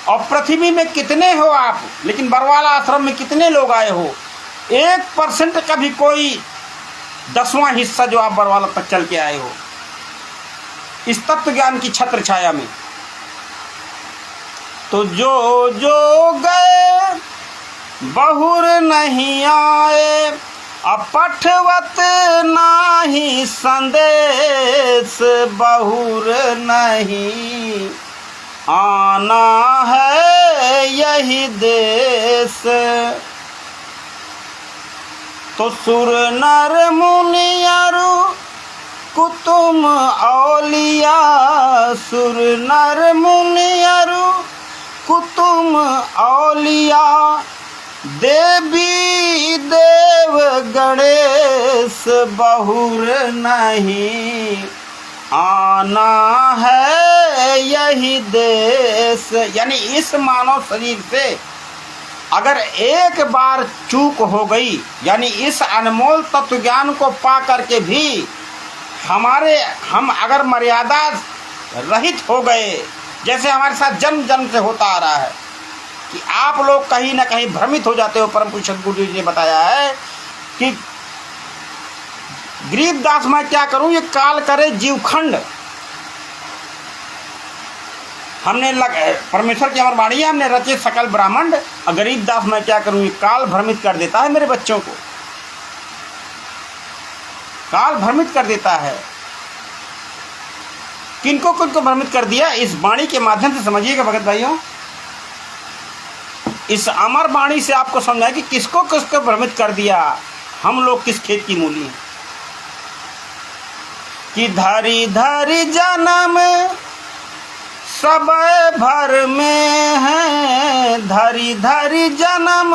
और पृथ्वी में कितने हो आप, लेकिन बरवाला आश्रम में कितने लोग आए हो। 1% का भी कोई 10वां हिस्सा जो आप बरवाला तक चल के आए हो इस तत्व ज्ञान की छत्र छाया में। तो जो जो गए बहुर नहीं आए, अपठवत नाही संदेश बहुर नहीं आना है यही देश। तो सुर नर मुनि अरु कुतुम औलिया, सुर नर मुनि अरु कुतुम औलिया, देवी देव गणेश बहुर नहीं आना है यही देश। यानी इस मानव शरीर से अगर एक बार चूक हो गई, यानी इस अनमोल तत्व ज्ञान को पा करके भी हम अगर मर्यादा रहित हो गए, जैसे हमारे साथ जन्म जन्म से होता आ रहा है कि आप लोग कहीं ना कहीं भ्रमित हो जाते हो। परम पूज्य सद्गुरु जी ने बताया है कि गरीबदास मैं क्या करूं, ये काल करे जीवखंड। हमने परमेश्वर की अमर वाणी है, हमने रचे सकल ब्राह्मण, और गरीबदास मैं क्या करूं, ये काल भ्रमित कर देता है मेरे बच्चों को, काल भ्रमित कर देता है। किनको किनको भ्रमित कर दिया, इस वाणी के माध्यम से समझिएगा भगत भाइयों। इस अमर वाणी से आपको समझाए कि किसको किसको भ्रमित कर दिया, हम लोग किस खेत की मूली हैं। कि धरी धरी जन्म सब भर में है, धरी धरी जन्म